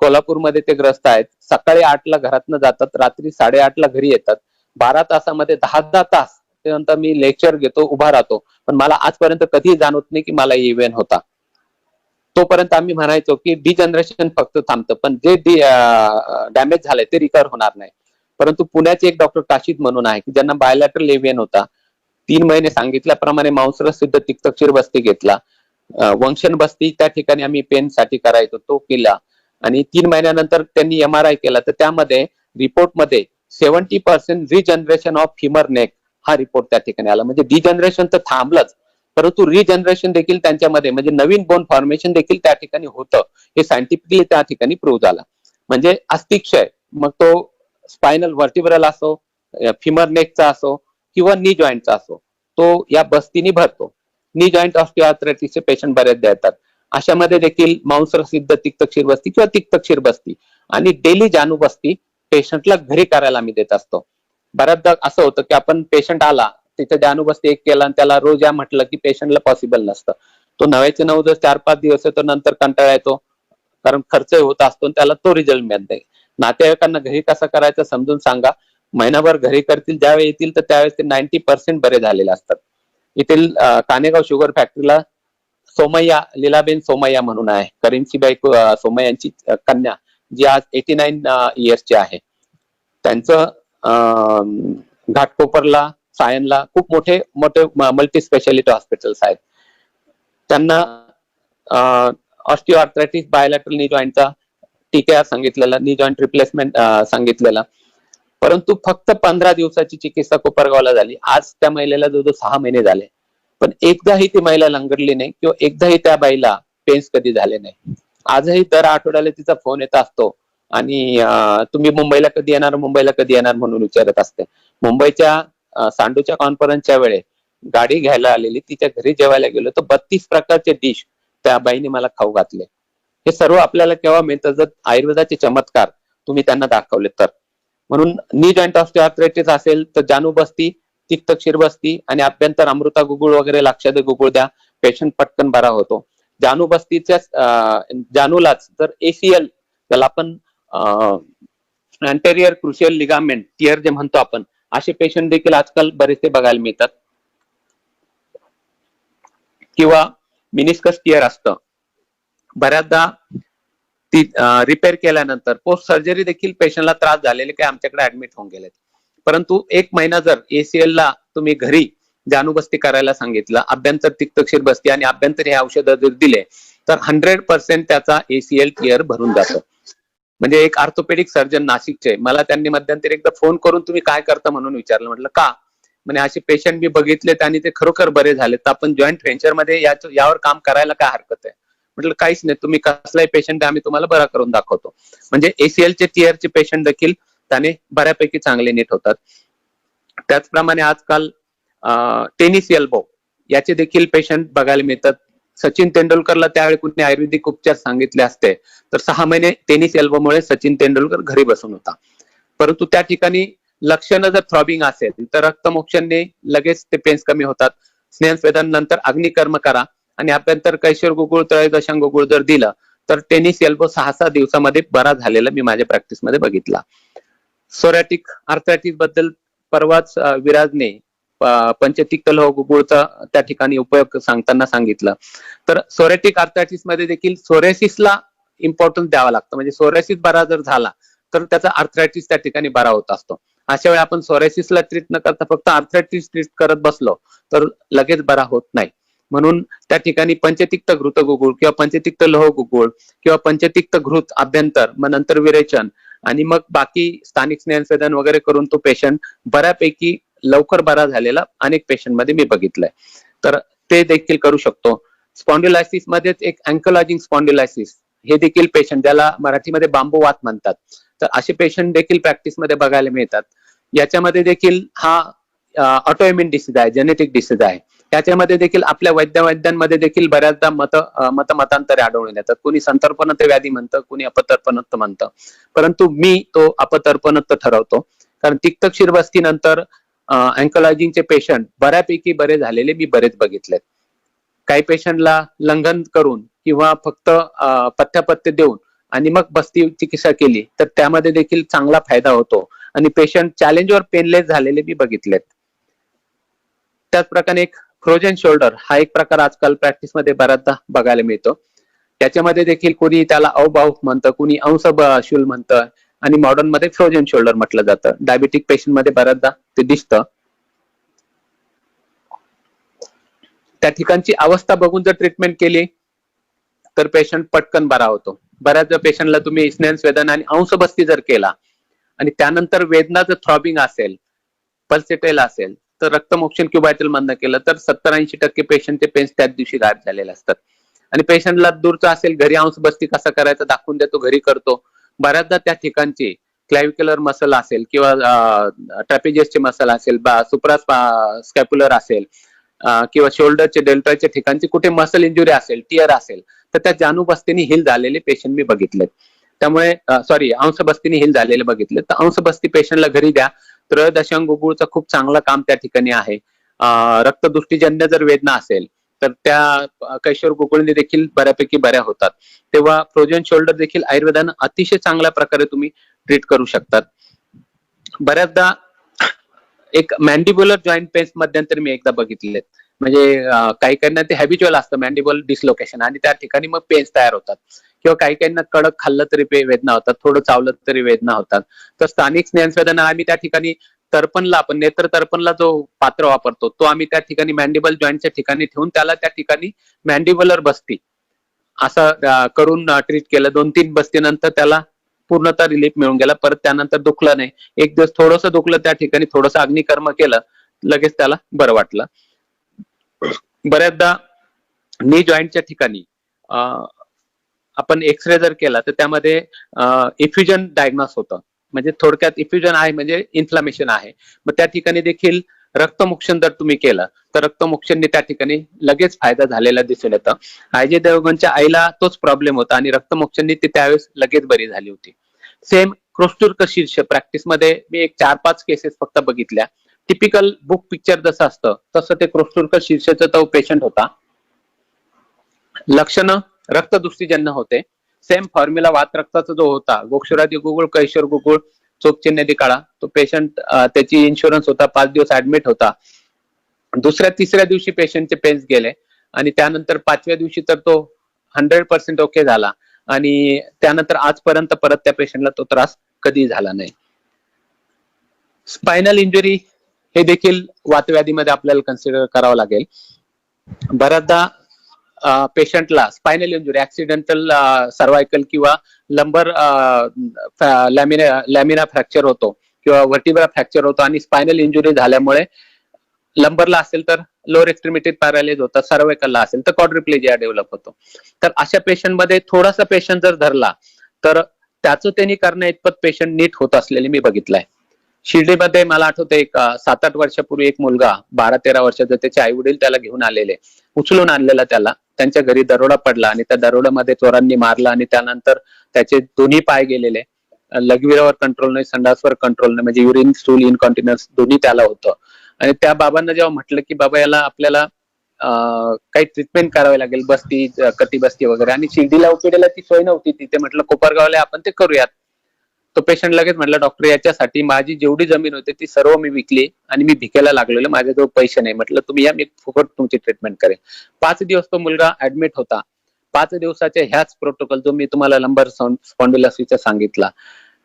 कोल्हापूरमध्ये ते ग्रस्त आहेत. सकाळी 8ला घरातनं जातात, रात्री 8:30ला घरी येतात. 12 तासामध्ये 10 तास त्यानंतर मी लेक्चर घेतो, उभा राहतो. पण मला आजपर्यंत कधी जाणवत नाही की मला इव्हेंट होता. तोपर्यंत आम्ही म्हणायचो की डिजनरेशन फक्त थांबतं, पण जे डॅमेज झालंय ते रिकव्हर होणार नाही. परंतु पुण्याचे एक डॉक्टर काशीद म्हणून आहे की ज्यांना बायलॅटरल एव्हीएन होता. 3 महिने सांगितल्याप्रमाणे मांसरस सिद्ध तिक्तक्षीर बस्ती घेतला. वंशन बस्ती त्या ठिकाणी आम्ही पेन साठी करायचो, तो केला. आणि 3 महिन्यानंतर त्यांनी MRI केला, तर त्यामध्ये रिपोर्टमध्ये 70% रिजनरेशन ऑफ फिमर नेक हा रिपोर्ट त्या ठिकाणी आला. म्हणजे डिजनरेशन तर थांबलंच, परंतु रिजनरेशन देखील त्यांच्यामध्ये म्हणजे नवीन बोन फॉर्मेशन देखील त्या ठिकाणी होतं, हे सायंटिफिकली त्या ठिकाणी प्रूव्ह झालं. म्हणजे अस्थिक्षय, मग तो स्पायनल व्हर्टिब्रल असो, फिमर नेकचा असो किंवा नी जॉईंटचा असो, तो या बस्तीने भरतो. नी जॉईंट ऑस्टिओआर्थरायटिसचे पेशंट बरेचदा येतात. अशामध्ये देखील मांसरस सिद्ध तिक्तक्षीर बस्ती किंवा तिक्तक्षीर बस्ती आणि डेली जानू बस्ती पेशंटला घरी करायला आम्ही देत असतो. बऱ्याचदा असं होतं की आपण पेशंट आला तिथे जानू बस्ती एक केला आणि त्याला रोज या म्हटलं की पेशंटला पॉसिबल नसतं. तो 9 जर 4-5 दिवस येतो, नंतर कंटाळा येतो, कारण खर्च होत असतो आणि त्याला तो रिझल्ट मिळत नाही. नातेवाईकांना घरी कसं करायचं समजून सांगा. महिनाभर घरी करतील, ज्यावेळी येतील तर त्यावेळेस ते 90% बरे झालेले असतात. येथील कानेगाव शुगर फॅक्टरीला सोमय्या, लीलाबेन सोमय्या म्हणून आहे, करीमसीबाई सोमय्यांची कन्या, जी आज 89 इयर्सची आहे. त्यांचं घाटकोपरला, सायनला खूप मोठे मोठे मल्टी स्पेशालिटी हॉस्पिटल्स आहेत. त्यांना ऑस्टिओआर्थरायटिस बायलॅटरल नी जॉईंटचा TKR सांगितलेला, नी जॉईंट रिप्लेसमेंट सांगितलेला, परंतु फक्त 15 दिवसाची चिकित्सा कोपरगावला झाली. आज त्या महिलेला जवळजवळ 6 महिने झाले, पण एकदाही ती महिला लंगडली नाही किंवा एकदाही त्या बाईला पेन्स कधी झाले नाही. आजही दर आठवड्याला तिचा फोन येत असतो आणि तुम्ही मुंबईला कधी येणार, मुंबईला कधी येणार म्हणून विचारत असते. मुंबईच्या सांडूच्या कॉन्फरन्सच्या वेळे गाडी घ्यायला आलेली, तिच्या घरी जेवायला गेलो तर 32 प्रकारचे डिश त्या बाईने मला खाऊ घातले. हे सर्व आपल्याला केव्हा मिळतं, जर आयुर्वेदाचे चमत्कार तुम्ही त्यांना दाखवले तर. म्हणून नी जॉईंट ऑस्टिओआर्थरायटिस असेल तर जानू बस्ती, तिक्तक्षीर बस्ती आणि अभ्यंतर अमृता गुगुळ वगैरे लक्षात गुगुळ द्या, पेशंट पटकन बरा होतो. जानू बस्तीच्या जानूलाच जर ACL, त्याला आपण अँटेरियर क्रुशियल लिगामेंट टियर जे म्हणतो आपण, असे पेशंट देखील आजकाल बरेचसे बघायला मिळतात. किंवा मिनिस्कस टियर असतं, बऱ्याचदा ती रिपेअर केल्यानंतर पोस्ट सर्जरी देखील पेशंटला त्रास झालेले काही आमच्याकडे ऍडमिट होऊन गेलेत. परंतु 1 महिना जर ACL ला तुम्ही घरी जानू बस्ती करायला सांगितलं, अभ्यंतर तिक्तक्षीर बस्ती आणि अभ्यंतर हे औषधं जर दिले तर 100% त्याचा ACL टियर भरून जातो. म्हणजे एक ऑर्थोपेडिक सर्जन नाशिकचे, मला त्यांनी मध्यंतरी एकदा फोन करून तुम्ही काय करता म्हणून विचारलं. म्हटलं का, म्हणजे असे पेशंट मी बघितलेत आणि ते खरोखर बरे झालेत, तर आपण जॉईंट व्हेंचर मध्ये यावर काम करायला काय हरकत आहे. म्हटलं काहीच नाही, तुम्ही कसलाही पेशंट आम्ही तुम्हाला बरा करून दाखवतो. म्हणजे ACL चे टियरचे पेशंट देखील त्याने बऱ्यापैकी चांगले नीट होतात. त्याचप्रमाणे आजकाल टेनिस एल्बो याचे देखील पेशंट बघायला मिळतात. सचिन तेंडुलकरला त्यावेळी कुठे आयुर्वेदिक उपचार सांगितले असते तर 6 महिने टेनिस एल्बोमुळे सचिन तेंडुलकर घरी बसून होता. परंतु त्या ठिकाणी लक्षणं जर थ्रॉबिंग असेल तर रक्तमोक्षणने लगेच ते पेन्स कमी होतात. स्नेहस्वेदन नंतर अग्निकर्म करा आणि अभ्यंतर कैशोर गुगुळ, त्रयोदशांग गुगुळ जर दिलं तर टेनिस एल्बो 6-6 दिवसामध्ये बरा झालेला मी माझ्या प्रॅक्टिसमध्ये बघितला. सोरॅटिक आर्थरायटिस बद्दल परवाच विराजने पंचतिक्त लोह गुगुळचा त्या ठिकाणी उपयोग सांगताना सांगितलं. तर सोरॅटिक आर्थरायटिस मध्ये देखील सोरेसिसला इम्पॉर्टन्स द्यावा लागतं. म्हणजे सोरेसिस बरा जर झाला तर त्याचा आर्थरायटिस त्या ठिकाणी बरा होत असतो. अशा वेळी आपण सोरेसिसला ट्रीट न करता फक्त आर्थरायटिस ट्रीट करत बसलो तर लगेच बरा होत नाही. म्हणून त्या ठिकाणी पंचतिक्त घृत गुगुळ किंवा पंचतिक्त लोह गुगुळ किंवा पंचतिक्त घृत अभ्यंतर, मग नंतर विरेचन आणि मग बाकी स्थानिक स्नेहस्वेदन वगैरे करून तो पेशंट बऱ्यापैकी लवकर बरा झालेला अनेक पेशंट मध्ये मी बघितलंय. तर ते देखील करू शकतो. स्पॉन्डिलायसिस मध्येच एक अँकोलॉजिंग स्पॉन्डिलायसिस हे देखील पेशंट, ज्याला मराठीमध्ये बांबूवात म्हणतात, तर असे पेशंट देखील प्रॅक्टिस मध्ये बघायला मिळतात. याच्यामध्ये देखील हा ऑटोइम्युन डिसीज आहे, जेनेटिक डिसीज आहे. त्याच्यामध्ये देखील आपल्या वैद्यांमध्ये देखील बऱ्याचदा मतांतरे आढळून येतात. कुणी संतर्पणत व्याधी म्हणतं, कुणी अपतर्पणत म्हणतं, परंतु मी तो अपतर्पणत ठरवतो. कारण तिक्तक्षीर बस्तीनंतर अँकोलॉजिंगचे पेशंट बऱ्यापैकी बरे झालेले मी बरेच बघितलेत. काही पेशंटला लंघन करून किंवा फक्त पथ्यापथ्य देऊन आणि मग बस्ती चिकित्सा केली तर त्यामध्ये देखील चांगला फायदा होतो आणि पेशंट चॅलेंजवर पेनलेस झालेले मी बघितलेत. त्याचप्रकारे एक फ्रोजन शोल्डर हा एक प्रकार आजकाल प्रॅक्टिसमध्ये बऱ्याचदा बघायला मिळतो. त्याच्यामध्ये देखील कोणी त्याला अवभाव म्हणतं, कुणी अंशशूल म्हणतं आणि मॉडर्न मध्ये फ्रोजन शोल्डर म्हटलं जातं. डायबेटिक पेशंट मध्ये बऱ्याचदा ते दिसतं. त्या ठिकाणची अवस्था बघून जर ट्रीटमेंट केली तर पेशंट पटकन बरा होतो. बऱ्याच पेशंटला तुम्ही स्नेहस्वेदन आणि अंशबस्ती जर केला आणि त्यानंतर वेदना जर थ्रॉबिंग असेल, पल्सेटेल असेल तर रक्तमोक्षण क्युबायटल मधनं केलं तर 70-80% पेशंटचे पेन्स त्याच दिवशी गायब झालेले असतात. आणि पेशंटला दूरचं असेल, घरी अंशबस्ती कसा करायचा दाखवून देतो, घरी करतो. बऱ्याचदा त्या ठिकाणची क्लॅव्हिक्युलर मसल असेल किंवा ट्रॅपेजियसचे मसल असेल, सुप्रास्कॅप्युलर असेल किंवा शोल्डरचे डेल्टॉइडच्या ठिकाणची कुठे मसल इंजुरी असेल, टियर असेल तर त्या जाणूबस्तीने हिल झालेले पेशंट मी बघितलेत. त्यामुळे अंशबस्तीने हिल झालेले बघितले. तर अंशबस्ती पेशंटला घरी द्या. त्रयोदशांग गुगुळचं खूप चांगलं काम त्या ठिकाणी आहे. रक्तदृष्टीजन्य जर वेदना असेल तर त्या कैशोर गुगुळने देखील बऱ्यापैकी बऱ्या होतात. तेव्हा फ्रोजन शोल्डर देखील आयुर्वेदानं अतिशय चांगल्या प्रकारे तुम्ही ट्रीट करू शकतात. बऱ्याचदा एक मॅन्डिब्युलर जॉईंट पेन्स मध्यंतरी मी एकदा बघितलेत. म्हणजे काही काहींना ते हॅबिच्युअल असतं मॅन्डिबल डिसलोकेशन आणि त्या ठिकाणी मग पेन्स तयार होतात किंवा काही काहींना कडक खाल्लं तरी वेदना होतात, थोडं चावलं तरी वेदना होतात. तर स्थानिक स्नेहस्वेदना आम्ही त्या ठिकाणी तर्पणला, आपण नेत्र तर्पणला जो पात्र वापरतो तो आम्ही त्या ठिकाणी मॅन्डिबल जॉईंटच्या ठिकाणी ठेवून त्याला त्या ठिकाणी मॅन्डिबुलर बस्ती असं करून ट्रीट केलं. 2-3 बस्तीनंतर त्याला पूर्णतः रिलीफ मिळून गेला. परत त्यानंतर दुखलं नाही. एक दिवस थोडंसं दुखलं, त्या ठिकाणी थोडंसं अग्निकर्म केलं, लगेच त्याला बरं वाटलं. बऱ्याचदा नी जॉईंटच्या ठिकाणी आपण एक्सरे जर केला तर त्यामध्ये इफ्युजन डायग्नोस होतं. म्हणजे थोडक्यात इफ्युजन आहे म्हणजे इन्फ्लामेशन आहे. मग त्या ठिकाणी देखील रक्तमोक्षण जर तुम्ही केलं तर रक्तमोक्षणने त्या ठिकाणी लगेच फायदा झालेला दिसून येतं. अजय देवगणच्या आईला तोच प्रॉब्लेम होता आणि रक्तमोक्षणने ती त्यावेळेस लगेच बरी झाली होती. सेम क्रोस्टुर्क शीर्ष प्रॅक्टिसमध्ये मी एक 4-5 केसेस फक्त बघितल्या. टिपिकल बुक पिक्चर जसं असतं तसं ते क्रोस्टुर्क शीर्षचा तो पेशंट होता. लक्षणं रक्तदृष्टीजन्य होते. सेम फॉर्म्युला वात रक्ताचा जो होता, गोक्षरादी गुगुळ, कैशोर गुगुळ, चोपचिन्ह काळा, तो पेशंट त्याची इन्शुरन्स होता, 5 दिवस ऍडमिट होता. दुसऱ्या-तिसऱ्या दिवशी पेशंटचे पेन्स गेले आणि त्यानंतर 5व्या दिवशी तर तो 100% ओके झाला आणि त्यानंतर आजपर्यंत परत त्या पेशंटला तो त्रास कधी झाला नाही. स्पायनल इंजुरी हे देखील वातव्याधीमध्ये आपल्याला कन्सिडर करावं लागेल. बऱ्याचदा पेशंटला स्पायनल इंजुरी, ऍक्सिडेंटल सर्वायकल किंवा लंबर लॅमिना फ्रॅक्चर होतो किंवा व्हर्टिब्रा फ्रॅक्चर होतो आणि स्पायनल इंजुरी झाल्यामुळे लंबरला असेल तर लोअर एक्स्ट्रीमिटी पॅरालाइज होतं, सर्वायकलला असेल तर क्वाड्रिप्लेजिया डेव्हलप होतो. तर अशा पेशंटमध्ये थोडासा पेशंट जर धरला तर त्याचं त्यांनी करण्या इतपत पेशंट नीट होत असलेले मी बघितलंय. शिर्डीमध्ये मला आठवतं एक 7-8 वर्षापूर्वी एक मुलगा 12-13 वर्षाचा, त्याचे आई वडील त्याला घेऊन आलेले, उचलून आणलेला त्याला. त्यांच्या घरी दरोडा पडला आणि त्या दरोड्यामध्ये चोरांनी मारला आणि त्यानंतर त्याचे दोन्ही पाय गेलेले. लघवीवर कंट्रोल नाही, संडासवर कंट्रोल नाही, म्हणजे युरिन स्टूल इनकॉन्टिन्युअन्स दोन्ही त्याला होतं. आणि त्या बाबांना जेव्हा म्हटलं की बाबा याला आपल्याला काही ट्रीटमेंट करावी लागेल, बस्ती, कटी बस्ती वगैरे, आणि शिर्डीला ओपीडीला ती सोय नव्हती. तिथे म्हटलं कोपरगावला आपण ते करूयात. तो पेशंट लगेच म्हटलं डॉक्टर याच्यासाठी माझी जेवढी जमीन होती ती सर्व मी विकली आणि मी भिकेला लागलेलो, माझ्याजवळ पैसे नाही. म्हटलं तुम्ही या, मी फुकट तुमची ट्रीटमेंट करेल. 5 दिवस तो मुलगा ऍडमिट होता. 5 दिवसाच्या ह्याच प्रोटोकॉल जो मी तुम्हाला लंबर स्पॉन्डिलोसिसचा सांगितला.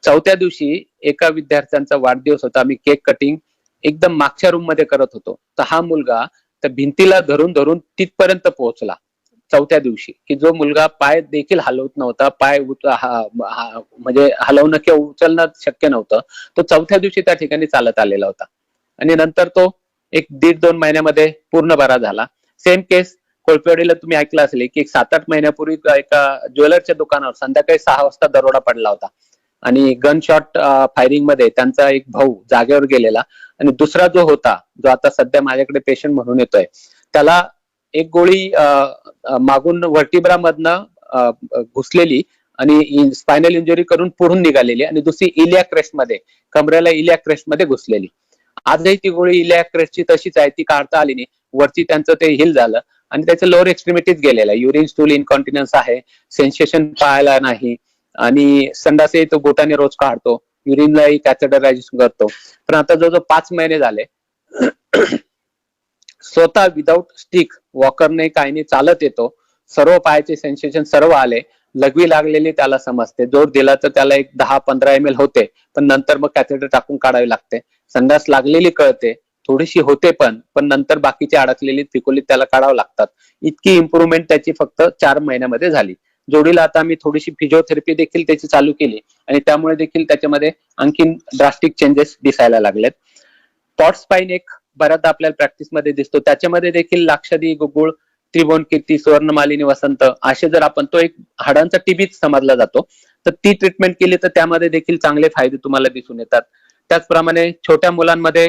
4थ्या दिवशी एका विद्यार्थ्यांचा वाढदिवस होता. आम्ही केक कटिंग एकदम मागच्या रूम मध्ये करत होतो. तर हा मुलगा त्या भिंतीला धरून धरून तिथपर्यंत पोहोचला 4थ्या दिवशी, की जो मुलगा पाय देखील हलवत नव्हता, पाय म्हणजे हलवणं किंवा उचलणं शक्य नव्हतं, तो 4थ्या दिवशी त्या ठिकाणी चालत आलेला होता आणि नंतर तो 1-1.5-2 महिन्यामध्ये पूर्ण बरा झाला. सेम केस कोळपेवाडीला तुम्ही ऐकलं असेल की 7-8 महिन्यापूर्वी एका ज्वेलरच्या दुकानावर संध्याकाळी 6 वाजता दरोडा पडला होता आणि गन शॉट फायरिंग मध्ये त्यांचा एक भाऊ जागेवर गेलेला आणि दुसरा जो होता, जो आता सध्या माझ्याकडे पेशंट म्हणून येतोय, त्याला एक गोळी मागून व्हर्टिब्रा मधनं घुसलेली आणि स्पायनल इंजुरी करून पुढून निघालेली, आणि दुसरी इलियाक क्रेस्ट मध्ये, कमरेला इलियाक क्रेस्ट मध्ये घुसलेली. आजही ती गोळी इलियाक क्रेस्टची तशीच आहे, ती काढता आली नाही. वरती त्यांचं ते हिल झालं आणि त्याचं लोअर एक्स्ट्रीमिटीज गेलेलं आहे. युरिन स्टूल इनकॉन्टिन्युअन्स आहे, सेन्सेशन पाहायला नाही, आणि संडासही तो बोटाने रोज काढतो, युरिनलाही कॅथेटरायझेशन करतो. पण आता जवळजवळ 5 महिने झाले स्वतः विदाऊट स्टिक वॉकरने काही नाही चालत येतो, सर्व पायाचे सेन्सेशन सर्व आले, लघवी लागलेली त्याला समजते, जोर दिला तर त्याला एक 10-15 ml होते, पण नंतर मग कॅथेटर टाकून काढावी लागते. संडास लागलेली कळते, थोडीशी होते पण नंतर बाकीची अडकलेली त्रिकोली त्याला काढावं लागतात. इतकी इम्प्रुव्हमेंट त्याची फक्त 4 महिन्यामध्ये झाली. जोडीला आता आम्ही थोडीशी फिजिओथेरपी देखील त्याची चालू केली आणि त्यामुळे देखील त्याच्यामध्ये आणखीन ड्रास्टिक चेंजेस दिसायला लागलेत. पॉट स्पाईन एक बऱ्याचदा आपल्याला प्रॅक्टिसमध्ये दिसतो, त्याच्यामध्ये देखील लाक्षादी, गुगुळ, त्रिभुवन कीर्ती, सुवर्णमालिनी, वसंत असे जर आपण, तो एक हाडांचा टीबीच समजला जातो, तर ती ट्रीटमेंट केली तर त्यामध्ये देखील चांगले फायदे तुम्हाला दिसून येतात. त्याचप्रमाणे छोट्या मुलांमध्ये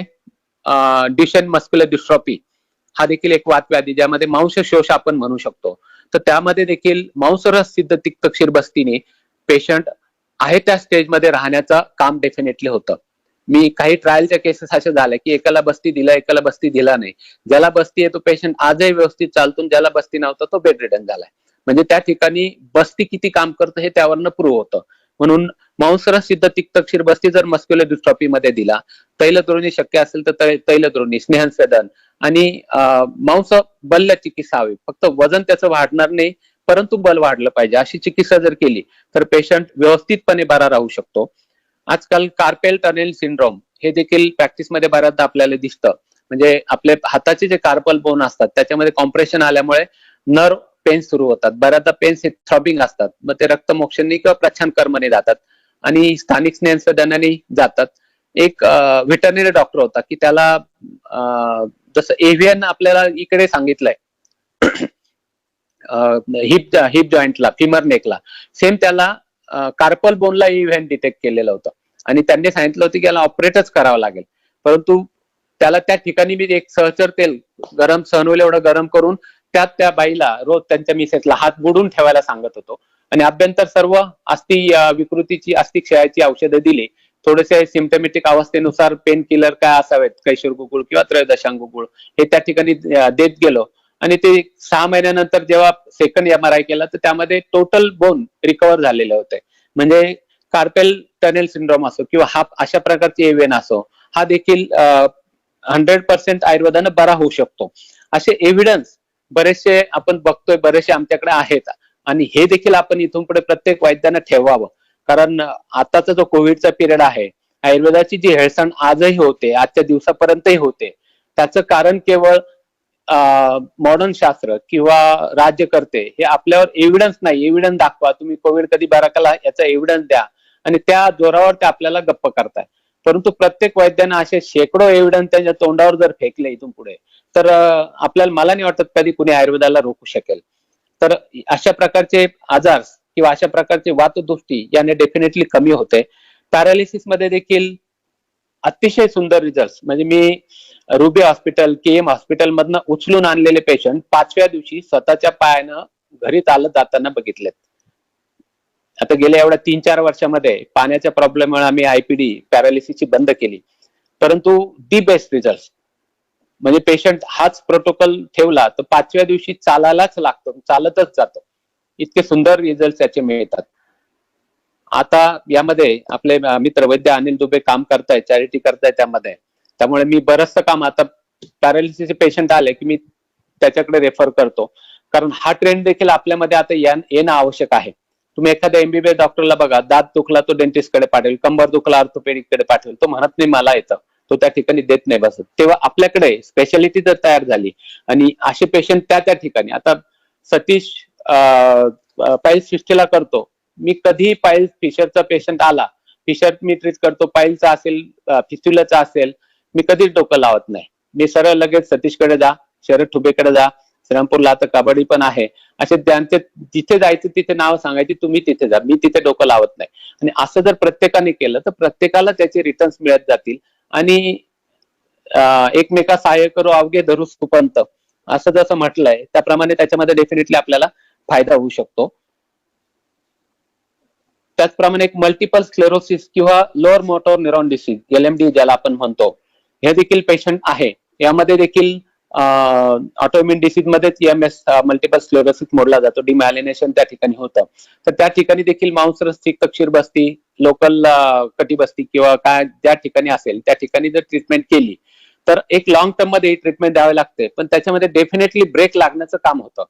ड्युशेन मस्क्युलर डिस्ट्रॉफी हा देखील एक वातव्याधी, ज्यामध्ये मांस शोष आपण म्हणू शकतो, तर त्यामध्ये देखील मांसरस सिद्ध तिक्तक्षीर बस्तीने पेशंट आहे त्या स्टेजमध्ये राहण्याचं काम डेफिनेटली होतं. मी काही ट्रायलच्या केसेस अशा झाल्या की एकाला बस्ती दिला, एकाला बस्ती दिला नाही. ज्याला बस्ती आहे तो पेशंट आजही व्यवस्थित चालतो, ज्याला बस्ती नव्हता तो बेड रिटर्न झालाय. म्हणजे त्या ठिकाणी बस्ती किती काम करतं हे त्यावरनं प्रूव्ह होतं. म्हणून मांसरस सिद्ध तिक्तक्षीर बस्ती जर मस्क्युलर डिस्ट्रॉफी मध्ये दिला, तैलद्रोणी शक्य असेल तर तैलद्रोणी, स्नेहसंवेदन आणि मांस बल्य चिकित्सा हवी. फक्त वजन त्याचं वाढणार नाही, परंतु बल वाढलं पाहिजे, अशी चिकित्सा जर केली तर पेशंट व्यवस्थितपणे बरा राहू शकतो. आजकाल कार्पेल टनेल सिंड्रोम हे देखील प्रॅक्टिसमध्ये बऱ्याचदा आपल्याला दिसतं. म्हणजे आपले हाताचे जे कार्पल बोन असतात त्याच्यामध्ये कॉम्प्रेशन आल्यामुळे नर्व पेन सुरू होतात. बऱ्याचदा पेन्स हे थ्रॉबिंग असतात, मग ते रक्तमोक्षणी किंवा प्रच्छन्न कर्मने जातात आणि स्थानिक स्नेहसंवेदनाने जातात. एक व्हेटरनरी डॉक्टर होता की त्याला जसं एव्हियन आपल्याला इकडे सांगितलंय हिप जॉईंटला, फिमर नेकला, सेम त्याला कार्पल बोनला एव्हियन डिटेक्ट केलेलं होतं आणि त्यांनी सांगितलं होतं की याला ऑपरेटच करावं लागेल. परंतु त्याला त्या ठिकाणी मी एक सहचर तेल गरम, सहन होईल एवढं गरम करून त्यात त्या बाईला रोज त्यांच्या मिसेसला हात बुडून ठेवायला सांगत होतो आणि अभ्यंतर सर्व अस्थि विकृतीची, अस्थि क्षयाची औषधं दिली. थोडेसे सिम्पटॅमेटिक अवस्थेनुसार पेन किलर काय असावेत, कैशोर गुगुळ किंवा त्रयोदशांग गुगुळ हे त्या ठिकाणी देत गेलो आणि ते 6 महिन्यानंतर जेव्हा सेकंड MRI केला तर त्यामध्ये टोटल बोन रिकव्हर झालेले होते. म्हणजे कार्पेल टनेल सिंड्रोम असो किंवा हा अशा प्रकारची एव्हियन असो, हा देखील 100% आयुर्वेदानं बरा होऊ शकतो. असे एव्हिडन्स बरेचसे आपण बघतोय, बरेचसे आमच्याकडे आहेत आणि हे देखील आपण इथून पुढे प्रत्येक वैद्यानं ठेवावं. कारण आताचा जो कोविडचा पिरियड आहे, आयुर्वेदाची जी हेळसांड आजही होते, आजच्या दिवसापर्यंतही होते, त्याचं कारण केवळ मॉडर्न शास्त्र किंवा राज्यकर्ते हे आपल्यावर एव्हिडन्स नाही, एव्हिडन्स दाखवा, तुम्ही कोविड कधी बरा केला याचा एव्हिडन्स द्या आणि त्या जोरावर ते आपल्याला गप्प करताय. परंतु प्रत्येक वैद्यानं असे शेकडो एव्हिडन्स त्यांच्या तोंडावर जर फेकले इथून पुढे तर आपल्याला, मला नाही वाटत कधी कुणी आयुर्वेदाला रोखू शकेल. तर अशा प्रकारचे आजार किंवा अशा प्रकारचे वातदुष्टी याने डेफिनेटली कमी होते. पॅरालिसिस मध्ये देखील अतिशय सुंदर रिझल्ट, म्हणजे मी रुबी हॉस्पिटल, KM हॉस्पिटल मधनं उचलून आणलेले पेशंट 5व्या दिवशी स्वतःच्या पायानं घरी चालत जाताना बघितलेत. आता गेल्या एवढ्या 3-4 वर्षामध्ये पाण्याच्या प्रॉब्लेममुळे आम्ही IPD पॅरालिसिसची बंद केली, परंतु दी बेस्ट रिझल्ट म्हणजे पेशंट हाच प्रोटोकॉल ठेवला तर 5व्या दिवशी चालायलाच लागतो, चालतच जातो. इतके सुंदर रिझल्ट त्याचे मिळतात. आता यामध्ये आपले मित्र वैद्य अनिल दुबे काम करतायत, चॅरिटी करतायत त्यामध्ये, त्यामुळे मी बरंचसं काम, आता पॅरालिसिसचे पेशंट आले की मी त्याच्याकडे रेफर करतो, कारण हा ट्रेंड देखील आपल्यामध्ये आता येणं आवश्यक आहे. तुम्ही एखाद्या MBBS डॉक्टरला बघा, दात दुखला तो डेंटिस्ट कडे पाठवेल, कंबर दुखला ऑर्थोपेडिक कडे पाठवेल, तो म्हणत नाही मला येतं, तो त्या ठिकाणी देत नाही बसत. तेव्हा आपल्याकडे स्पेशालिटी जर तयार झाली आणि असे पेशंट त्या ठिकाणी, आता सतीश पाईल्स फिस्टुला करतो, मी कधी पाईल्स फिशरचा पेशंट आला, फिशर मी ट्रीट करतो, पाईलचा असेल, फिस्टुलाचा असेल, मी कधीच डोकं लावत नाही. मी सरळ लगेच सतीशकडे जा, शरद ठुबेकडे जा, श्रीरामपूरला आता कबड्डी पण आहे, असे त्यांचे जिथे जायचं तिथे नाव सांगायची, तुम्ही तिथे जा, मी तिथे डोकं लावत नाही. आणि असं जर प्रत्येकाने केलं तर प्रत्येकाला त्याचे रिटर्न्स मिळत जातील आणि एकमेका सहाय्य करू अवघे धरू सुपंत, असं जसं म्हटलंय त्याप्रमाणे त्याच्यामध्ये डेफिनेटली आपल्याला फायदा होऊ शकतो. त्याचप्रमाणे एक मल्टिपल स्क्लेरोसिस किंवा lower motor neuron disease LMD ज्याला आपण म्हणतो, हे देखील पेशंट आहे. यामध्ये देखील ऑटोइम्युन डिसीज मध्येच EMS मल्टिपल स्क्लेरोसिस मोडला जातो, डिमॅलिनेशन त्या ठिकाणी होतं. तर त्या ठिकाणी देखील मांसरस तक्षीर बस्ती, लोकल कटी बस्ती किंवा काय ज्या ठिकाणी असेल त्या ठिकाणी जर ट्रीटमेंट केली तर एक लॉंग टर्म मध्ये ट्रीटमेंट द्यावी लागते, पण त्याच्यामध्ये डेफिनेटली ब्रेक लागण्याचं काम होतं.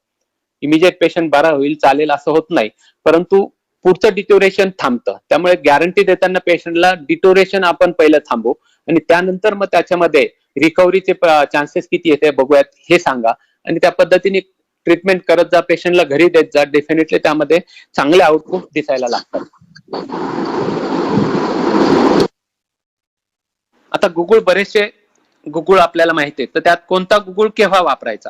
इमिजिएट पेशंट बरा होईल चालेल असं होत नाही, परंतु पुढचं डिटोरेशन थांबतं. त्यामुळे गॅरंटी देताना पेशंटला डिटोरेशन आपण पहिलं थांबू आणि त्यानंतर मग त्याच्यामध्ये रिकव्हरीचे चान्सेस किती येते बघूयात हे सांगा आणि त्या पद्धतीने ट्रीटमेंट करत जा, पेशंटला घरी देत जा. डेफिनेटली त्यामध्ये चांगले आउटपुट दिसायला लागतात. आता गुगुळ, बरेचसे गुगुळ आपल्याला माहिती आहे, तर त्यात कोणता गुगुळ केव्हा वापरायचा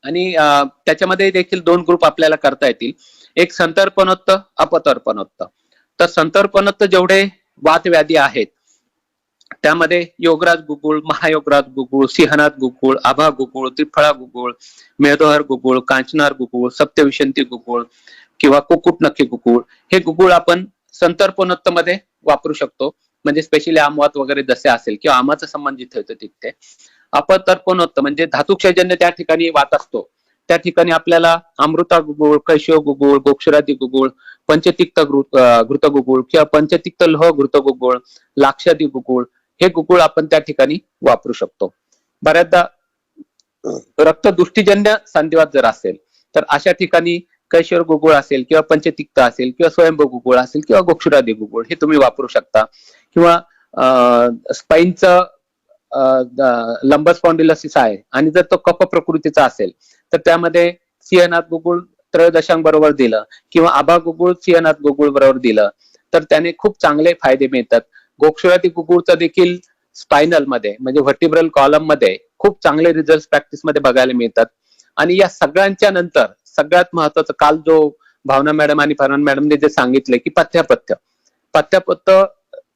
आणि त्याच्यामध्ये देखील 2 ग्रुप आपल्याला करता येतील. एक संतर्पणोक्त, अपतर्पणोक्त. तर संतर्पणोक्त जेवढे वातव्याधी आहेत त्यामध्ये योगराज गुगुळ, महायोगराज गुगुळ, सिंहनाथ गुगुळ, आभा गुगुळ, त्रिफळा गुगुळ, मेदोहर गुगुळ, कांचनार गुगुळ, सप्तविशंती गुगुळ किंवा कुकुटनखी गुगुळ, हे गुगुळ आपण संतर्पणोक्त मध्ये वापरू शकतो. म्हणजे स्पेशली आमवात वगैरे जसे असेल किंवा आमाचा संबंध जिथे होतो तिथे. अपतर्पणोक्त म्हणजे धातुक्षयजन्य त्या ठिकाणी वात असतो त्या ठिकाणी आपल्याला अमृता गुगुळ, कैशो गुगुळ, गोक्षराती गुगुळ, पंचतिक्त घृत गुगुळ किंवा पंचतिक्त लोह घृत गुगुळ, लाक्षादी गुगुळ, हे गुगुळ आपण त्या ठिकाणी वापरू शकतो. बऱ्याचदा रक्तदृष्टीजन्य संधिवात जर असेल तर अशा ठिकाणी कैशोर गुगुळ असेल किंवा पंचतिक्त असेल किंवा स्वयंभू गुगुळ असेल किंवा गोक्षरादी गुगुळ हे तुम्ही वापरू शकता. किंवा स्पाईनचं लंबर स्पॉन्डिलोसिस आहे आणि जर तो कफ प्रकृतीचा असेल तर त्यामध्ये सिंहनाथ गुगुळ 3.0 बरोबर दिलं किंवा आभा गुगुळ सिंहनाथ गुगुळ बरोबर दिलं तर त्याने खूप चांगले फायदे मिळतात. गोक्षराती गुगुळचं देखील स्पायनल मध्ये म्हणजे व्हर्टिब्रल कॉलम मध्ये खूप चांगले रिझल्ट प्रॅक्टिस मध्ये बघायला मिळतात. आणि या सगळ्यांच्या नंतर सगळ्यात महत्वाचं काल जो भावना मॅडम आणि फरहान मॅडमने जे सांगितले की पथ्यपथ्य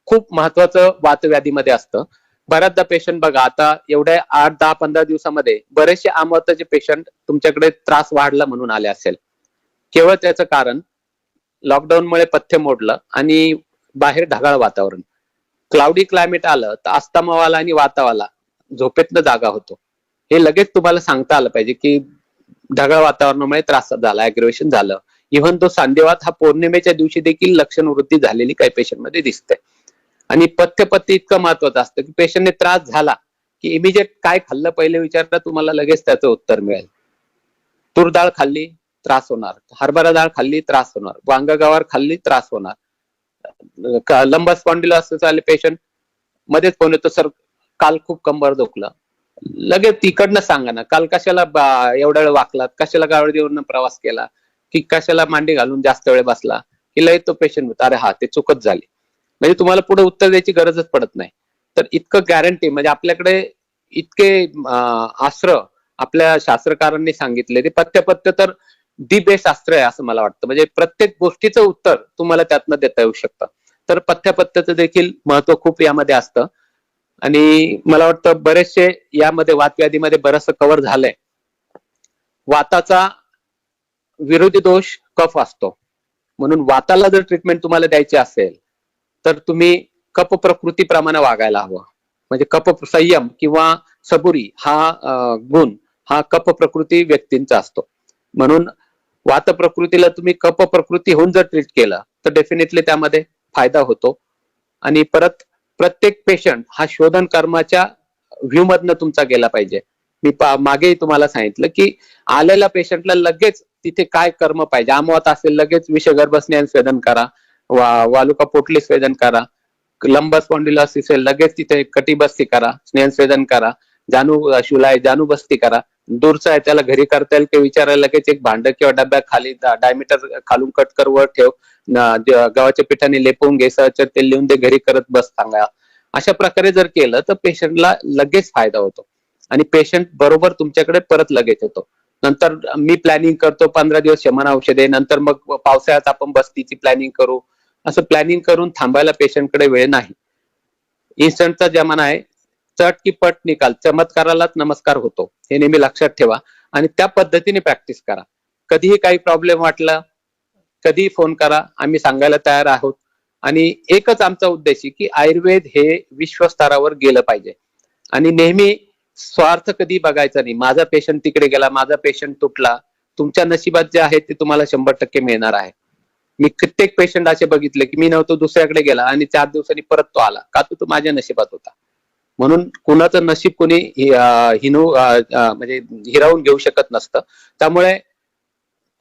खूप महत्वाचं वातव्याधीमध्ये असतं. बऱ्याचदा पेशंट बघा आता एवढ्या 8, 10, 15 दिवसामध्ये बरेचसे आमवाताचे पेशंट तुमच्याकडे त्रास वाढला म्हणून आले असेल. केवळ त्याचं कारण लॉकडाऊनमुळे पथ्य मोडलं आणि बाहेर ढगाळ वातावरण, क्लाउडी क्लायमेट आलं तर अस्थमावाला आणि वातावाला झोपेतनं जागा होतो. हे लगेच तुम्हाला सांगता आलं पाहिजे की ढगाळ वातावरणामुळे त्रास झाला, अग्रेवेशन झालं. इव्हन तो सांधेवात हा पौर्णिमेच्या दिवशी देखील लक्षण वृद्धी झालेली काही पेशंट मध्ये दिसते. आणि पथ्य इतकं महत्वाचं असतं की पेशंटने त्रास झाला की इमिजिएट काय खाल्लं पहिले विचारता तुम्हाला लगेच त्याचं उत्तर मिळेल. तूर डाळ खाल्ली त्रास होणार, हरभरा डाळ खाल्ली त्रास होणार, वांग गवार खाल्ली त्रास होणार. लंबर स्पॉन्डिलोसिस आले पेशंट मध्येच फोन येतो सर काल खूप कंबर दुखलं, लगेच तिकडनं सांगा ना काल कशाला एवढा वेळ वाकलात, कशाला गावडीवरनं प्रवास केला की कशाला मांडी घालून जास्त वेळ बसला की लय तो पेशंट होता अरे हा ते चुकत झाली. म्हणजे तुम्हाला पुढे उत्तर द्यायची गरजच पडत नाही. तर इतकं गॅरंटी म्हणजे आपल्याकडे इतके अस्त्र आपल्या शास्त्रकारांनी सांगितले ते पथ्य तर दी बेस्ट अस्त्र आहे असं मला वाटतं. म्हणजे प्रत्येक गोष्टीचं उत्तर तुम्हाला त्यातनं देता येऊ शकतं. तर पथ्यचं देखील महत्व खूप यामध्ये असतं आणि मला वाटतं बरेचसे यामध्ये वातव्याधीमध्ये बरचसं कव्हर झालंय. वाताचा विरोधी दोष कफ असतो म्हणून वाताला जर ट्रीटमेंट तुम्हाला द्यायची असेल तर तुम्ही कफ प्रकृतीप्रमाणे वागायला हवं. म्हणजे कफ संयम किंवा सबुरी हा गुण हा कफ प्रकृती व्यक्तींचा असतो. म्हणून वात प्रकृतीला तुम्ही कफ प्रकृती होऊन जर ट्रीट केलं तर डेफिनेटली त्यामध्ये फायदा होतो. आणि परत प्रत्येक पेशंट हा शोधन कर्माच्या व्ह्यू मधनं तुमचा गेला पाहिजे. मी मागेही तुम्हाला सांगितलं की आलेल्या पेशंटला लगेच तिथे काय कर्म पाहिजे. आमवात असेल लगेच विषगर्भ स्नेहन स्वेदन करा, वालुका पोटली स्वेदन करा. लंबर स्पॉन्डिलोसिस लगेच तिथे कटिबस्ती करा, स्नेहन स्वेदन करा. शिवलाय जानुबस्ती करा. दूरचा आहे त्याला घरी करता येईल की विचारायला लगेच एक भांड किंवा डब्या खाली डायमीटर खालून कट कर वर ठेव, गव्हाच्या पिठाने लेपवून घे, सहचर तेल लिहून दे, घरी करत बस सांगा. अशा प्रकारे जर केलं तर पेशंटला लगेच फायदा होतो आणि पेशंट बरोबर तुमच्याकडे परत लगेच येतो. नंतर मी प्लॅनिंग करतो 15 दिवस शमन औषधे, नंतर मग पावसाळ्यात आपण बस्तीची प्लॅनिंग करू, असं प्लॅनिंग करून थांबायला पेशंटकडे वेळ नाही. इन्स्टंटचा जमाना आहे, चट की पट निकाल, चमत्कारालाच नमस्कार होतो, हे नेहमी लक्षात ठेवा आणि त्या पद्धतीने प्रॅक्टिस करा. कधीही काही प्रॉब्लेम वाटला कधीही फोन करा, आम्ही सांगायला तयार आहोत. आणि एकच आमचा उद्देश आहे की आयुर्वेद हे विश्वस्तरावर गेलं पाहिजे आणि नेहमी स्वार्थ कधी बघायचा नाही. माझा पेशंट तिकडे गेला, माझा पेशंट तुटला, तुमच्या नशिबात जे आहे ते तुम्हाला 100% मिळणार आहे. मी कित्येक पेशंट असे बघितले की मी नव्हतो, दुसऱ्याकडे गेला आणि 4 दिवसांनी परत तो आला, का तो माझ्या नशिबात होता. म्हणून कुणाचं नशीब कुणी म्हणजे हिरावून घेऊ शकत नसतं. त्यामुळे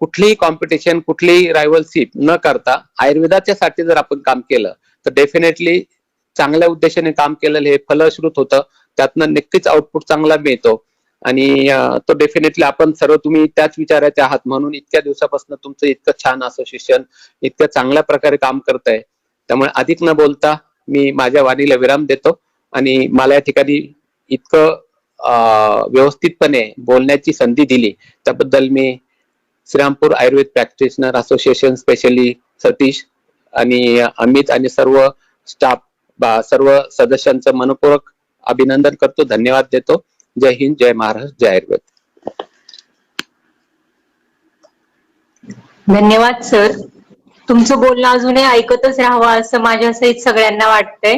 कुठलीही कॉम्पिटिशन, कुठलीही रायव्हलशिप न करता आयुर्वेदाच्या साठी जर आपण काम केलं तर डेफिनेटली चांगल्या उद्देशाने काम केलेलं हे फलश्रुत होतं. त्यातनं नक्कीच आउटपुट चांगला मिळतो आणि तो डेफिनेटली आपण सर्व तुम्ही त्याच विचाराचे आहात म्हणून इतक्या दिवसापासून तुमचं इतकं छान असोसिएशन इतक्या चांगल्या प्रकारे काम करतंय. त्यामुळे अधिक न बोलता मी माझ्या वाणीला विराम देतो आणि मला या ठिकाणी इतकं व्यवस्थितपणे बोलण्याची संधी दिली त्याबद्दल मी Shrirampur Ayurveda practitioner association specially Satish आणि अमित आणि सर्व स्टाफ सर्व सदस्यांचं मनपूर्वक अभिनंदन करतो, धन्यवाद देतो. जय हिंद, जय महाराष्ट्र, जय आयुर्वेद. धन्यवाद सर. तुमचं बोलणं अजूनही ऐकतच राहावं असं माझ्या सहित सगळ्यांना वाटतंय.